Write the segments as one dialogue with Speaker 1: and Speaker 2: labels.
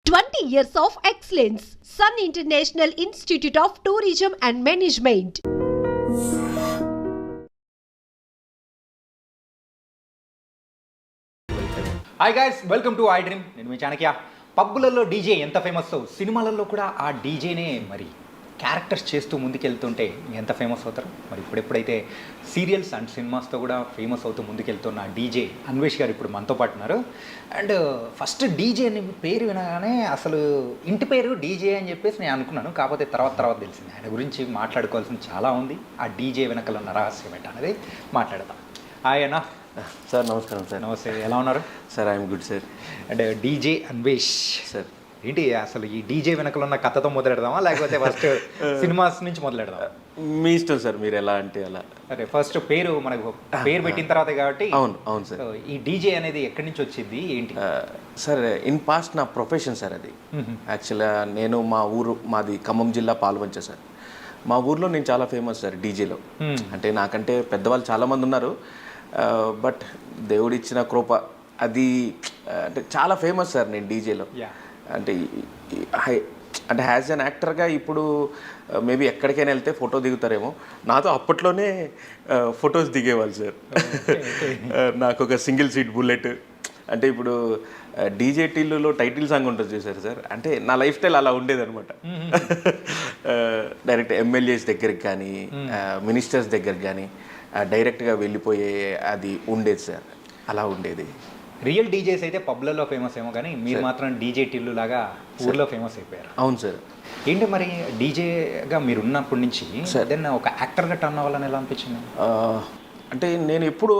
Speaker 1: 20 years of excellence. Sun International Institute of Tourism and Management.
Speaker 2: Hi guys, welcome to I dream. నేను మీ Chanakya. పబ్బులలో DJ ఎంత famous సినిమాలలో కూడా ఆ డీజేనే మరి క్యారెక్టర్స్ చేస్తూ ముందుకెళ్తుంటే ఎంత ఫేమస్ అవుతారు. మరి ఇప్పుడెప్పుడైతే సీరియల్స్ అండ్ సినిమాస్తో కూడా ఫేమస్ అవుతూ ముందుకెళ్తున్న డీజే అన్వేష్ గారు ఇప్పుడు మనతో పాటు ఉన్నారు. అండ్ ఫస్ట్ డీజే అని పేరు వినగానే అసలు ఇంటి పేరు డీజే అని చెప్పేసి నేను అనుకున్నాను. కాకపోతే తర్వాత తెలిసింది ఆయన గురించి మాట్లాడుకోవాల్సింది చాలా ఉంది. ఆ డీజే వెనకాల ఉన్న రహస్యం ఏంటి అనేది మాట్లాడదాం. హాయ్ అన్న.
Speaker 3: సార్ నమస్కారం సార్.
Speaker 2: నమస్తే, ఎలా ఉన్నారు
Speaker 3: సార్? I'm good sir.
Speaker 2: అంటే డీజే అన్వేష్
Speaker 3: సార్,
Speaker 2: ఏంటి అసలు ఈ డీజే వెనకలు ఉన్న కథతో మొదలెడదామా లేకపోతే ఫస్ట్ సినిమాస్ నుంచి మొదలెడదామా?
Speaker 3: మీ ఇష్టం సార్, మీరు ఎలా అంటే అలా.
Speaker 2: అరే ఫస్ట్ పేరు మనకు పేరు పెట్టిన తర్వాత కాబట్టి.
Speaker 3: అవును సార్.
Speaker 2: ఈ డీజే అనేది ఎక్కడి నుంచి వచ్చింది ఏంటి?
Speaker 3: సార్ ఇన్ పాస్ట్ నా ప్రొఫెషన్ సార్ అది. యాక్చువల్గా నేను మాది ఖమ్మం జిల్లా పాల్వంచ సార్. మా ఊర్లో నేను చాలా ఫేమస్ సార్ డీజేలో. అంటే నాకంటే పెద్దవాళ్ళు చాలామంది ఉన్నారు, బట్ దేవుడిచ్చిన కృప అది. అంటే చాలా ఫేమస్ సార్ నేను డీజేలో. అంటే యాజ్ అన్ యాక్టర్గా ఇప్పుడు మేబీ ఎక్కడికైనా వెళ్తే ఫోటో దిగుతారేమో, నాతో అప్పట్లోనే ఫొటోస్ దిగేవాళ్ళు సార్. నాకు ఒక సింగిల్ సీట్ బుల్లెట్. అంటే ఇప్పుడు డీజే టిల్లులో టైటిల్ సాంగ్ ఉంటుంది చూసారు సార్, అంటే నా లైఫ్ స్టైల్ అలా ఉండేదన్నమాట. డైరెక్ట్ ఎమ్మెల్యేస్ దగ్గరికి కానీ మినిస్టర్స్ దగ్గరికి కానీ డైరెక్ట్గా వెళ్ళిపోయే అది ఉండేది సార్, అలా ఉండేది.
Speaker 2: రియల్ డీజేస్ అయితే పబ్లలో ఫేమస్ ఏమో, కానీ మీరు మాత్రం డీజే టిల్లు లాగా ఊర్లో ఫేమస్ అయిపోయారు.
Speaker 3: అవును సార్.
Speaker 2: ఏంటి మరి డీజేగా మీరు ఉన్నప్పటి నుంచి దెన్ ఒక యాక్టర్గా టర్న్ అవ్వాలని ఎలా అనిపించింది?
Speaker 3: అంటే నేను ఎప్పుడు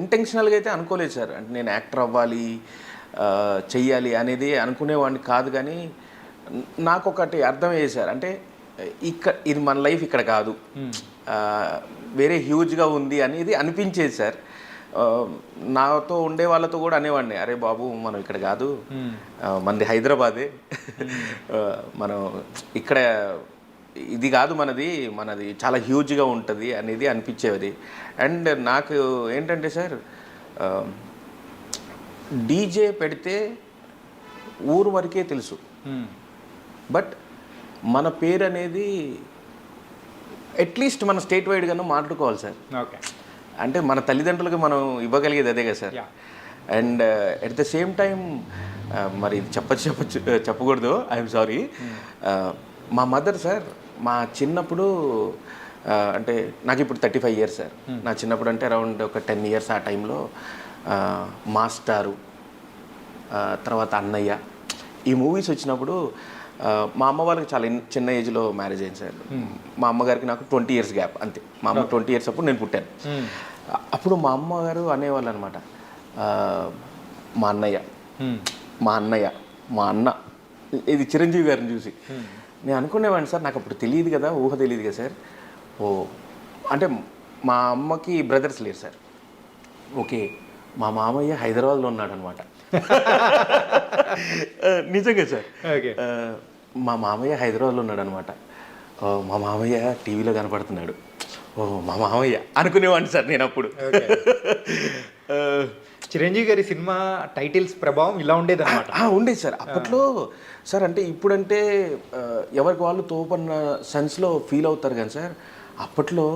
Speaker 3: ఇంటెన్షనల్గా అయితే అనుకోలేదు సార్. అంటే నేను యాక్టర్ అవ్వాలి చెయ్యాలి అనేది అనుకునేవాడిని కాదు. కానీ నాకు ఒకటి అర్థమయ్యేది సార్, అంటే ఇది మన లైఫ్ ఇక్కడ కాదు, వేరే హ్యూజ్గా ఉంది అనేది అనిపించేది సార్. నాతో ఉండే వాళ్ళతో కూడా అనేవాడిని, అరే బాబు మనం ఇక్కడ కాదు, మనది హైదరాబాదే, మనం ఇక్కడ ఇది కాదు మనది చాలా హ్యూజ్గా ఉంటుంది అనేది అనిపించేది. అండ్ నాకు ఏంటంటే సార్, డీజే పెడితే ఊరు వరకే తెలుసు, బట్ మన పేరు అనేది అట్లీస్ట్ మన స్టేట్ వైడ్గానూ మాట్లాడుకోవాలి సార్.
Speaker 2: ఓకే,
Speaker 3: అంటే మన తల్లిదండ్రులకు మనం ఇవ్వగలిగేది అదే కదా sir. And at the same time మరి చెప్పకూడదు, ఐఎమ్ సారీ. మా మదర్ సార్, మా చిన్నప్పుడు అంటే నాకు ఇప్పుడు 35 years సార్. నా చిన్నప్పుడు అంటే అరౌండ్ ఒక 10 years ఆ టైంలో మాస్టారు, తర్వాత అన్నయ్య, ఈ మూవీస్ వచ్చినప్పుడు మా అమ్మ వాళ్ళకి చాలా చిన్న ఏజ్లో మ్యారేజ్ అయింది సార్. మా అమ్మగారికి నాకు 20 years గ్యాప్ అంతే. మా అమ్మ 20 years అప్పుడు నేను పుట్టాను. అప్పుడు మా అమ్మగారు అనేవాళ్ళు అనమాట, మా అన్నయ్య మా అన్న, ఇది చిరంజీవి గారిని చూసి నేను అనుకునేవాడిని సార్. నాకు అప్పుడు తెలియదు కదా, ఊహ తెలియదు కదా సార్. అంటే మా అమ్మకి బ్రదర్స్ లేరు సార్. ఓకే, మా మామయ్య హైదరాబాద్లో ఉన్నాడు అనమాట. నిజంగా సార్, మా మామయ్య హైదరాబాద్లో ఉన్నాడు అనమాట. మా మామయ్య టీవీలో కనపడుతున్నాడు, మా మామయ్య అనుకునేవాడిని సార్ నేను అప్పుడు.
Speaker 2: చిరంజీవి గారి సినిమా టైటిల్స్ ప్రభావం ఇలా ఉండేది అనమాట.
Speaker 3: ఉండేది సార్ అప్పట్లో సార్. అంటే ఇప్పుడంటే ఎవరికి వాళ్ళు తోపన్న సెన్స్లో ఫీల్ అవుతారు కానీ సార్, అప్పట్లో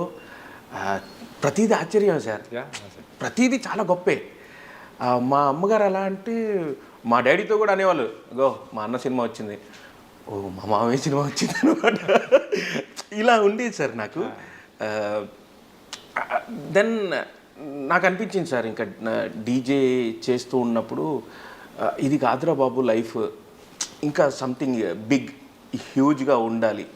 Speaker 3: ప్రతీది ఆశ్చర్యం సార్, ప్రతీది చాలా గొప్పే. మా అమ్మగారు ఎలా అంటే మా డాడీతో కూడా అనేవాళ్ళు, గో మా అన్న సినిమా వచ్చింది, మా మామయ్య సినిమా వచ్చింది అనమాట. ఇలా ఉండేది సార్ నాకు. దెన్ నాకు అనిపించింది సార్, ఇంకా డీజే చేస్తూ ఉన్నప్పుడు ఇది కాదురా బాబు లైఫ్, ఇంకా సంథింగ్ బిగ్ హ్యూజ్గా ఉండాలి,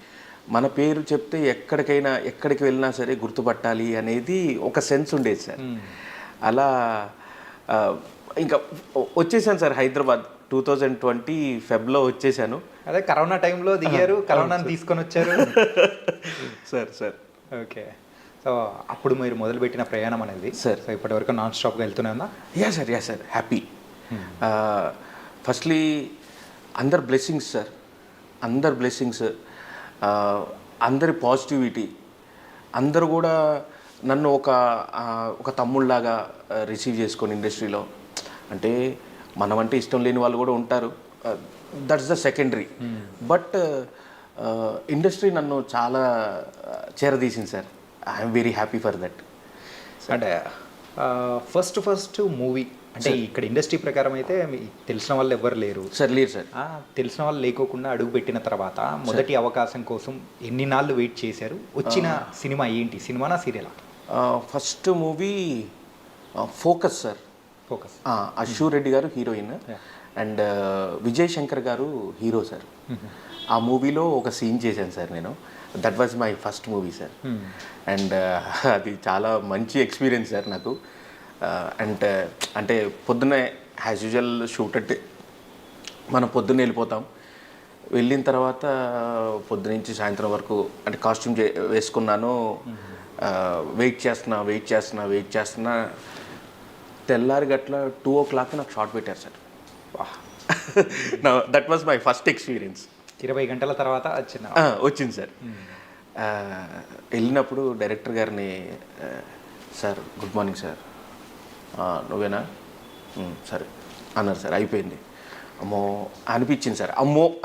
Speaker 3: మన పేరు చెప్తే ఎక్కడికి వెళ్ళినా సరే గుర్తుపట్టాలి అనేది ఒక సెన్స్ ఉండేది సార్. అలా ఇంకా వచ్చేసాను సార్ హైదరాబాద్. 2020 Febలో వచ్చేసాను.
Speaker 2: అదే కరోనా టైంలో దిగారు, కరోనాని తీసుకొని వచ్చారు
Speaker 3: సార్.
Speaker 2: ఓకే, సో అప్పుడు మీరు మొదలుపెట్టిన ప్రయాణం అనేది
Speaker 3: సార్
Speaker 2: ఇప్పటివరకు నాన్ స్టాప్గా వెళ్తూనే ఉందా?
Speaker 3: Yeah sir, happy. ఫస్ట్లీ అందరి బ్లెస్సింగ్స్ సార్, అందరి పాజిటివిటీ, అందరూ కూడా నన్ను ఒక తమ్ముళ్ళలాగా రిసీవ్ చేసుకొని ఇండస్ట్రీలో. అంటే మనమంటే ఇష్టం లేని వాళ్ళు కూడా ఉంటారు, that's the secondary. But industry నన్ను చాలా చేరదీసింది sir. I'm very happy for that.
Speaker 2: అంటే ఫస్ట్ మూవీ అంటే ఇక్కడ ఇండస్ట్రీ ప్రకారం అయితే తెలిసిన వాళ్ళు ఎవ్వరు లేరు
Speaker 3: సార్. లేరు సార్.
Speaker 2: తెలిసిన వాళ్ళు లేకోకుండా అడుగు పెట్టిన తర్వాత మొదటి అవకాశం కోసం ఎన్ని నాళ్ళు వెయిట్ చేశారు? వచ్చిన సినిమా ఏంటి? సినిమానా సీరియలా?
Speaker 3: First movie focus sir.
Speaker 2: Focus.
Speaker 3: Ashu Reddy గారు హీరోయిన్ అండ్ విజయ్ శంకర్ గారు హీరో సార్. ఆ మూవీలో ఒక సీన్ చేశాను సార్ నేను. That was my first movie sir. And అది చాలా మంచి ఎక్స్పీరియన్స్ సార్ నాకు. అండ్ అంటే పొద్దున్నే యాజ్ యూజువల్ షూట్ అంటే మనం పొద్దున్నే వెళ్ళిపోతాం. వెళ్ళిన తర్వాత పొద్దునుంచి సాయంత్రం వరకు అంటే కాస్ట్యూమ్ వేసుకున్నాను. వెయిట్ చేస్తున్నా తెల్లారి గట్ల 2 o'clock నాకు షార్ట్ పెట్టారు sir. That was my first experience.
Speaker 2: 20 గంటల తర్వాత
Speaker 3: వచ్చింది సార్. వెళ్ళినప్పుడు డైరెక్టర్ గారిని, సార్ గుడ్ మార్నింగ్ సార్, నువ్వేనా? సరే అన్నారు సార్. అయిపోయింది. అమ్మో అనిపించింది సార్.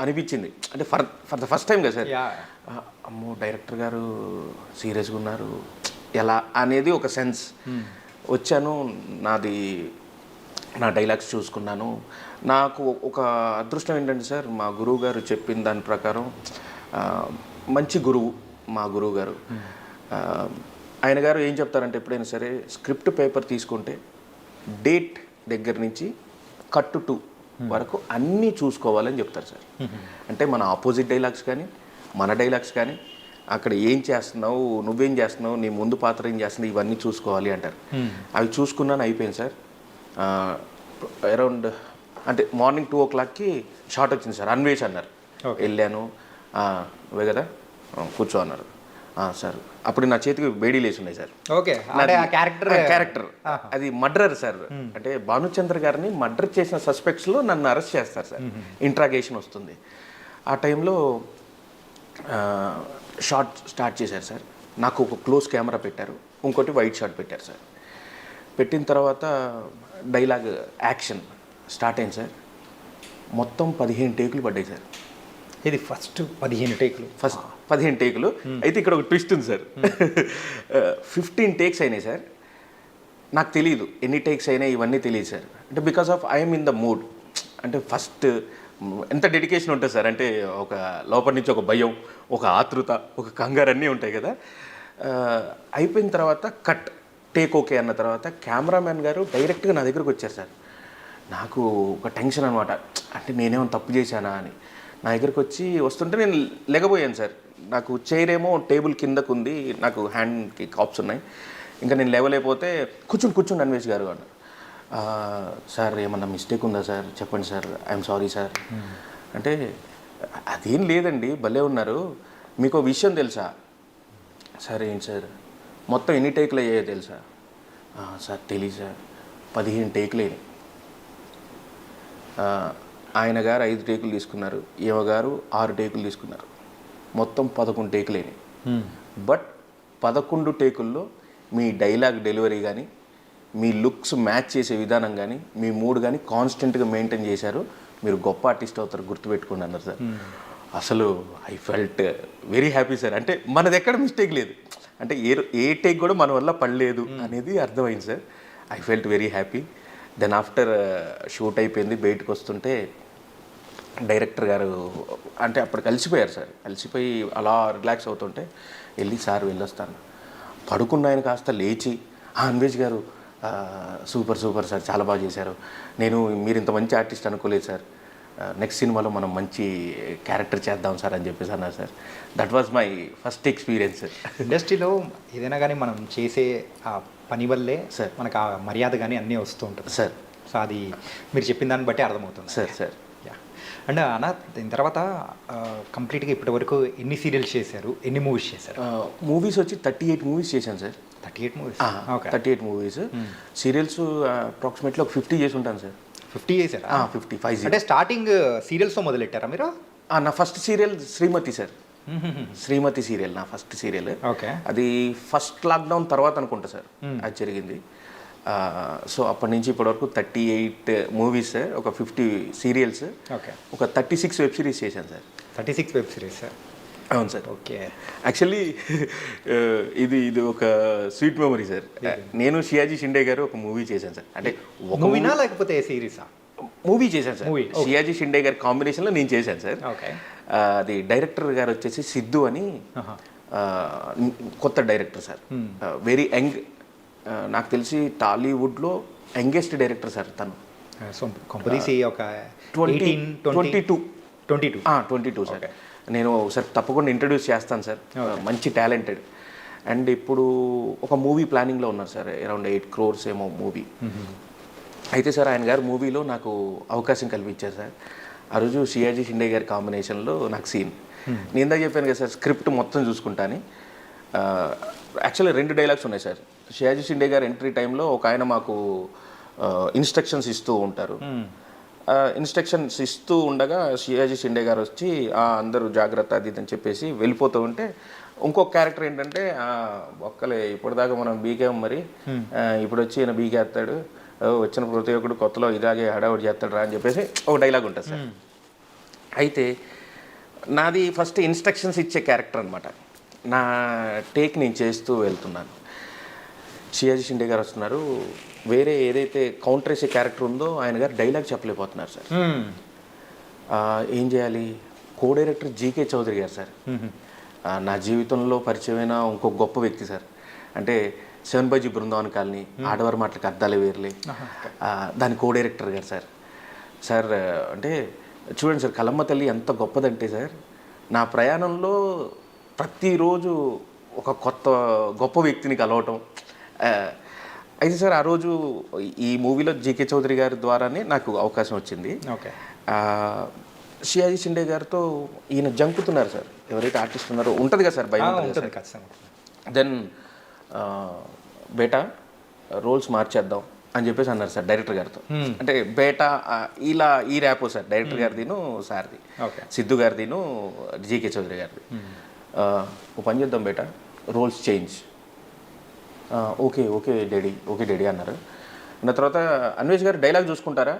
Speaker 3: అనిపించింది అంటే ఫర్ ద ఫస్ట్ టైం కదా సార్. అమ్మో డైరెక్టర్ గారు సీరియస్గా ఉన్నారు ఎలా అనేది ఒక సెన్స్. వచ్చాను, నా డైలాగ్స్ చూసుకున్నాను. నాకు ఒక అదృష్టం ఏంటంటే సార్, మా గురువు గారు చెప్పిన దాని ప్రకారం మంచి గురువు మా గురువు గారు. ఆయన గారు ఏం చెప్తారంటే ఎప్పుడైనా సరే స్క్రిప్ట్ పేపర్ తీసుకుంటే డేట్ దగ్గర నుంచి కట్ టు వరకు అన్నీ చూసుకోవాలని చెప్తారు సార్. అంటే మన ఆపోజిట్ డైలాగ్స్ కానీ మన డైలాగ్స్ కానీ అక్కడ ఏం చేస్తున్నావు, నువ్వేం చేస్తున్నావు, నీ ముందు పాత్ర ఏం చేస్తున్నావు, ఇవన్నీ చూసుకోవాలి అంటారు. అవి చూసుకున్నాను, అయిపోయింది సార్. అరౌండ్ అంటే మార్నింగ్ 2 o'clockకి షార్ట్ వచ్చింది సార్. అన్వేష్ అన్నారు. వెళ్ళాను. నువ్వే కదా కూర్చో అన్నారు సార్. అప్పుడు నా చేతికి బేడీ లేచి ఉన్నాయి సార్.
Speaker 2: ఓకే.
Speaker 3: క్యారెక్టర్ అది మర్డరర్ సార్. అంటే భానుచంద్ర గారిని మర్డర్ చేసిన సస్పెక్ట్స్లో నన్ను అరెస్ట్ చేస్తారు సార్. ఇంట్రాగేషన్ వస్తుంది. ఆ టైంలో షార్ట్ స్టార్ట్ చేశారు సార్. నాకు ఒక క్లోజ్ కెమెరా పెట్టారు, ఇంకోటి వైట్ షాట్ పెట్టారు సార్. పెట్టిన తర్వాత డైలాగ్ యాక్షన్ స్టార్ట్ అయింది సార్. మొత్తం 15 టేకులు పడ్డాయి సార్.
Speaker 2: ఇది ఫస్ట్ 15 టేకులు.
Speaker 3: ఫస్ట్ 15 టేకులు. అయితే ఇక్కడ ఒక ట్విస్ట్ ఉంది సార్. 15 టేక్స్ అయినాయి సార్. నాకు తెలియదు ఎన్ని టేక్స్ అయినాయి, ఇవన్నీ తెలియదు సార్. అంటే because of I'm in the mood. అంటే ఫస్ట్ ఎంత డెడికేషన్ ఉంటుంది సార్. అంటే ఒక లోపల నుంచి ఒక భయం, ఒక ఆతృత, ఒక కంగారు అన్నీ ఉంటాయి కదా. అయిపోయిన తర్వాత కట్ టేక్ ఓకే అన్న తర్వాత కెమెరామ్యాన్ గారు డైరెక్ట్గా నా దగ్గరకు వచ్చారు సార్. నాకు ఒక టెన్షన్ అనమాట. అంటే నేనేమో తప్పు చేశానా అని. నా దగ్గరికి వచ్చి వస్తుంటే నేను లెగబోయాను సార్. నాకు చైర్ ఏమో టేబుల్ కిందకు ఉంది, నాకు హ్యాండ్కి కాప్స్ ఉన్నాయి. ఇంకా నేను లేవలేకపోతే కూర్చోండి అన్వేష్ గారు అన్నారు. సార్ ఏమన్నా మిస్టేక్ ఉందా సార్, చెప్పండి సార్, ఐఎమ్ సారీ సార్. అంటే అదేం లేదండి, భలే ఉన్నారు, మీకు విషయం తెలుసా? సార్ ఏంటి సార్, మొత్తం ఎన్ని టేకులు అయ్యాయో తెలుసా? సార్ తెలియదు సార్, 15 టేకులు అయినాయి. ఆయన గారు 5 టేకులు తీసుకున్నారు, ఈమె గారు 6 టేకులు తీసుకున్నారు. మొత్తం 11 టేకులు అయినాయి. బట్ 11 టేకుల్లో మీ డైలాగ్ డెలివరీ కానీ, మీ లుక్స్ మ్యాచ్ చేసే విధానం కానీ, మీ మూడ్ కానీ కాన్స్టెంట్గా మెయింటైన్ చేశారు, మీరు గొప్ప ఆర్టిస్ట్ అవుతారు, గుర్తుపెట్టుకోండి అన్నారు సార్. అసలు I felt very happy sir. అంటే మనది ఎక్కడ మిస్టేక్ లేదు, అంటే ఏ టేక్ కూడా మన వల్ల పడలేదు అనేది అర్థమైంది sir. I felt very happy. Then after shoot అయిపోయింది, బయటకు వస్తుంటే డైరెక్టర్ గారు అంటే అప్పుడు కలిసిపోయారు సార్. కలిసిపోయి అలా రిలాక్స్ అవుతుంటే వెళ్ళి సార్ వెళ్ళొస్తాను పడుకున్న ఆయన కాస్త లేచి, అన్వేష్ గారు సూపర్ సార్, చాలా బాగా చేశారు, మీరు ఇంత మంచి ఆర్టిస్ట్ అనుకోలేదు సార్, నెక్స్ట్ సినిమాలో మనం మంచి క్యారెక్టర్ చేద్దాం సార్ అని చెప్పేసి అన్నారు sir. That was my first experience.
Speaker 2: ఇండస్ట్రీలో ఏదైనా కానీ మనం చేసే ఆ పని వల్లే
Speaker 3: సార్
Speaker 2: మనకు ఆ మర్యాద కానీ అన్నీ వస్తూ ఉంటుంది
Speaker 3: సార్.
Speaker 2: సో అది మీరు చెప్పిన దాన్ని బట్టి అర్థమవుతుంది
Speaker 3: సార్.
Speaker 2: అండ్ అన్న, దీని తర్వాత కంప్లీట్గా ఇప్పటి వరకు ఎన్ని సీరియల్స్ చేశారు, ఎన్ని మూవీస్ చేశారు?
Speaker 3: మూవీస్ వచ్చి 38 మూవీస్ చేశాను sir.
Speaker 2: 38 movies?
Speaker 3: 38 movies. Serials approximately ఒక 50 చేసి ఉంటాను సార్.
Speaker 2: 50 చేశారా?
Speaker 3: 50.
Speaker 2: అంటే స్టార్టింగ్ సీరియల్స్తో మొదలెట్టారా మీరు?
Speaker 3: నా ఫస్ట్ సీరియల్ శ్రీమతి సార్. శ్రీమతి సీరియల్ నా ఫస్ట్ సీరియల్.
Speaker 2: ఓకే.
Speaker 3: అది ఫస్ట్ లాక్డౌన్ తర్వాత అనుకుంటా సార్ అది జరిగింది. సో అప్పటి నుంచి ఇప్పటివరకు 38 మూవీస్ సార్, ఒక 50 సీరియల్స్,
Speaker 2: ఓకే,
Speaker 3: ఒక 36 వెబ్ సిరీస్ చేశాను సార్.
Speaker 2: 36 web series sir.
Speaker 3: అవును సార్.
Speaker 2: ఓకే,
Speaker 3: యాక్చువల్లీ ఇది ఒక స్వీట్ మెమరీ సార్. నేను షియాజీ షిండే గారు ఒక మూవీ చేశాను సార్. అంటే ఒక
Speaker 2: మూవీనా లేకపోతే సిరీసా?
Speaker 3: మూవీ చేశాను సార్.
Speaker 2: Movie,
Speaker 3: షియాజీ షిండే గారి కాంబినేషన్లో నేను చేశాను సార్.
Speaker 2: ఓకే,
Speaker 3: అది డైరెక్టర్ గారు వచ్చేసి సిద్ధు అని, కొత్త డైరెక్టర్ సార్, వెరీ యంగ్. నాకు తెలిసి టాలీవుడ్లో యంగెస్ట్ డైరెక్టర్ సార్ తను.
Speaker 2: సో కంపెనీసి ఒక
Speaker 3: 22 సార్. నేను ఒకసారి తప్పకుండా ఇంట్రడ్యూస్ చేస్తాను సార్. మంచి టాలెంటెడ్. అండ్ ఇప్పుడు ఒక మూవీ ప్లానింగ్లో ఉన్నారు సార్, అరౌండ్ 8 crores ఏమో మూవీ. అయితే సార్ ఆయన గారు మూవీలో నాకు అవకాశం కల్పించారు సార్. ఆ రోజు షియాజీ షిండే గారి కాంబినేషన్లో నాకు సీన్, నేను ఇందాక చెప్పాను కదా సార్, స్క్రిప్ట్ మొత్తం చూసుకుంటాను. యాక్చువల్లీ 2 డైలాగ్స్ ఉన్నాయి సార్. షియాజీ షిండే గారు ఎంట్రీ టైంలో ఒక ఆయన మాకు ఇన్స్ట్రక్షన్స్ ఇస్తూ ఉంటారు. ఇన్స్ట్రక్షన్స్ ఇస్తూ ఉండగా షియాజీ షిండే గారు వచ్చి అందరూ జాగ్రత్త అది అని చెప్పేసి వెళ్ళిపోతూ ఉంటే, ఇంకొక క్యారెక్టర్ ఏంటంటే ఒక్కలే ఇప్పటిదాకా మనం బీకేం మరి ఇప్పుడు వచ్చి ఈయన బీకేస్తాడు, వచ్చిన ప్రతి ఒక్కడు కొత్తలో ఇలాగే హడావుడి చేస్తాడు రా అని చెప్పేసి ఒక డైలాగ్ ఉంటుంది సార్. అయితే నాది ఫస్ట్ ఇన్స్ట్రక్షన్స్ ఇచ్చే క్యారెక్టర్ అనమాట. నా టేక్ నేను చేస్తూ వెళ్తున్నాను. షియాజీ షిండే గారు వస్తున్నారు, వేరే ఏదైతే కౌంటర్ వేసే క్యారెక్టర్ ఉందో ఆయన గారు డైలాగ్ చెప్పలేకపోతున్నారు సార్. ఏం చేయాలి? కో డైరెక్టర్ జీకే చౌదరి గారు సార్, నా జీవితంలో పరిచయమైన ఇంకో గొప్ప వ్యక్తి సార్. అంటే 7 బజీ బృందావన్ కాలనీ, ఆడవారి మాటలకు అర్థాలే వేర్లే, దాని కో డైరెక్టర్ గారు సార్. సార్ అంటే చూడండి సార్, కలమ్మ తల్లి ఎంత గొప్పదంటే సార్, నా ప్రయాణంలో ప్రతిరోజు ఒక గొప్ప వ్యక్తిని కలవటం. అయితే సార్ ఆ రోజు ఈ మూవీలో జీకే చౌదరి గారి ద్వారానే నాకు అవకాశం వచ్చింది.
Speaker 2: ఓకే,
Speaker 3: షియాజీ షిండే గారితో ఈయన జంకుతున్నారు సార్, ఎవరైతే ఆర్టిస్ట్ ఉన్నారో ఉంటుంది కదా సార్, భయం ఉంటుంది
Speaker 2: ఖచ్చితంగా.
Speaker 3: దెన్ బేటా రోల్స్ మార్చేద్దాం అని చెప్పేసి అన్నారు సార్ డైరెక్టర్ గారితో. అంటే బేటా ఇలా ఈ ర్యాపో సార్, డైరెక్టర్ గారిదిను సార్ది, సిద్ధు గారిదిను జీకే చౌదరి గారిది. ఓ పని చేద్దాం బేటా, రోల్స్ చేంజ్. ఓకే డాడీ అన్నారు. నా తర్వాత అన్వేష్ గారు డైలాగ్ చూసుకుంటారా?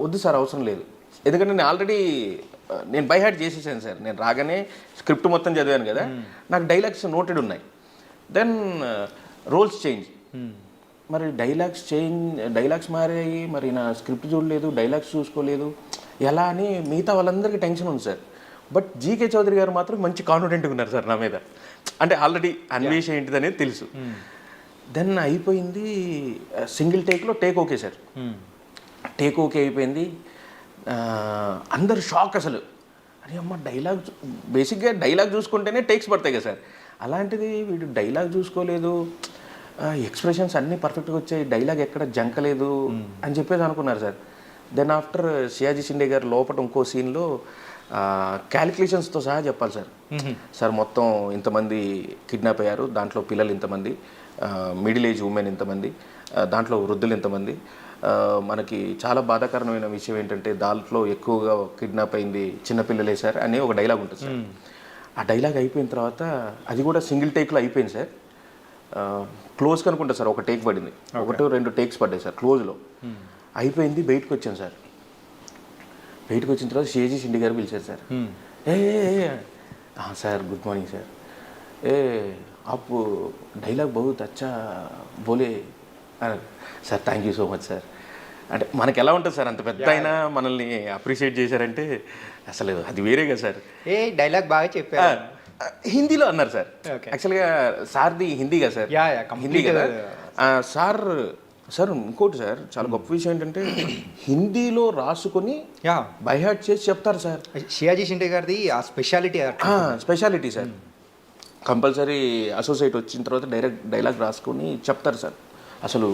Speaker 3: వద్దు సార్, అవసరం లేదు, ఎందుకంటే నేను ఆల్రెడీ బై హార్ట్ చేసేసాను సార్. నేను రాగానే స్క్రిప్ట్ మొత్తం చదివాను కదా, నాకు డైలాగ్స్ నోటెడ్ ఉన్నాయి. Then roles change. మరి డైలాగ్స్ మారాయి, మరి నా స్క్రిప్ట్ చూడలేదు, డైలాగ్స్ చూసుకోలేదు, ఎలా అని మిగతా వాళ్ళందరికీ టెన్షన్ ఉంది సార్. బట్ జీకే చౌదరి గారు మాత్రం మంచి కాన్ఫిడెంట్గా ఉన్నారు సార్ నా మీద. అంటే ఆల్రెడీ అన్వేషణ ఏంటిది అనేది తెలుసు. దెన్ అయిపోయింది, సింగిల్ టేక్లో take okay sir. Take okay అయిపోయింది, అందరు షాక్ అసలు. అరే అమ్మ, బేసిక్గా డైలాగ్ చూసుకుంటేనే టేక్స్ పడతాయి కదా సార్, అలాంటిది వీడు డైలాగ్ చూసుకోలేదు, ఎక్స్ప్రెషన్స్ అన్నీ పర్ఫెక్ట్గా వచ్చాయి, డైలాగ్ ఎక్కడ జంకలేదు అని చెప్పేసి అనుకున్నారు sir. Then after Sayaji Shinde గారు లోపల ఇంకో సీన్లో క్యాలిక్యులేషన్స్తో సహా చెప్పాలి సార్. సార్ మొత్తం ఇంతమంది కిడ్నాప్ అయ్యారు, దాంట్లో పిల్లలు ఇంతమంది, మిడిల్ ఏజ్ ఉమెన్ ఇంతమంది, దాంట్లో వృద్ధులు ఇంతమంది. మనకి చాలా బాధాకరమైన విషయం ఏంటంటే దాంట్లో ఎక్కువగా కిడ్నాప్ అయింది చిన్నపిల్లలే సార్ అని ఒక డైలాగ్ ఉంటుంది సార్. ఆ డైలాగ్ అయిపోయిన తర్వాత అది కూడా సింగిల్ టేక్లో అయిపోయింది సార్. క్లోజ్ కనుకుంటా సార్, ఒక టేక్ పడింది, 1-2 టేక్స్ పడ్డాయి సార్ క్లోజ్లో. అయిపోయింది, బయటకు వచ్చాను సార్. బయటకు వచ్చిన తర్వాత షియాజీ షిండే గారు పిలిచారు sir. Sir good morning sir, आप డైలాగ్ बहुत अच्छा बोले sir, thank you so much sir. అంటే మనకి ఎలా ఉంటుంది సార్, అంత పెద్ద అయినా మనల్ని అప్రిషియేట్ చేశారంటే అసలు అది వేరే కదా సార్.
Speaker 2: డైలాగ్ బాగా చెప్పారు.
Speaker 3: హిందీలో అన్నారు సార్. యాక్చువల్గా సార్ది హిందీ కదా సార్, హిందీ కదా సార్. ఇంకోటి సార్, చాలా గొప్ప విషయం ఏంటంటే హిందీలో రాసుకొని బై హార్ట్ చేసి చెప్తారు సార్.
Speaker 2: షియాజీ షిండే గారిది ఆ
Speaker 3: స్పెషాలిటీ సార్. కంపల్సరీ అసోసియేట్ వచ్చిన తర్వాత డైరెక్ట్ డైలాగ్ రాసుకొని చెప్తారు సార్. అసలు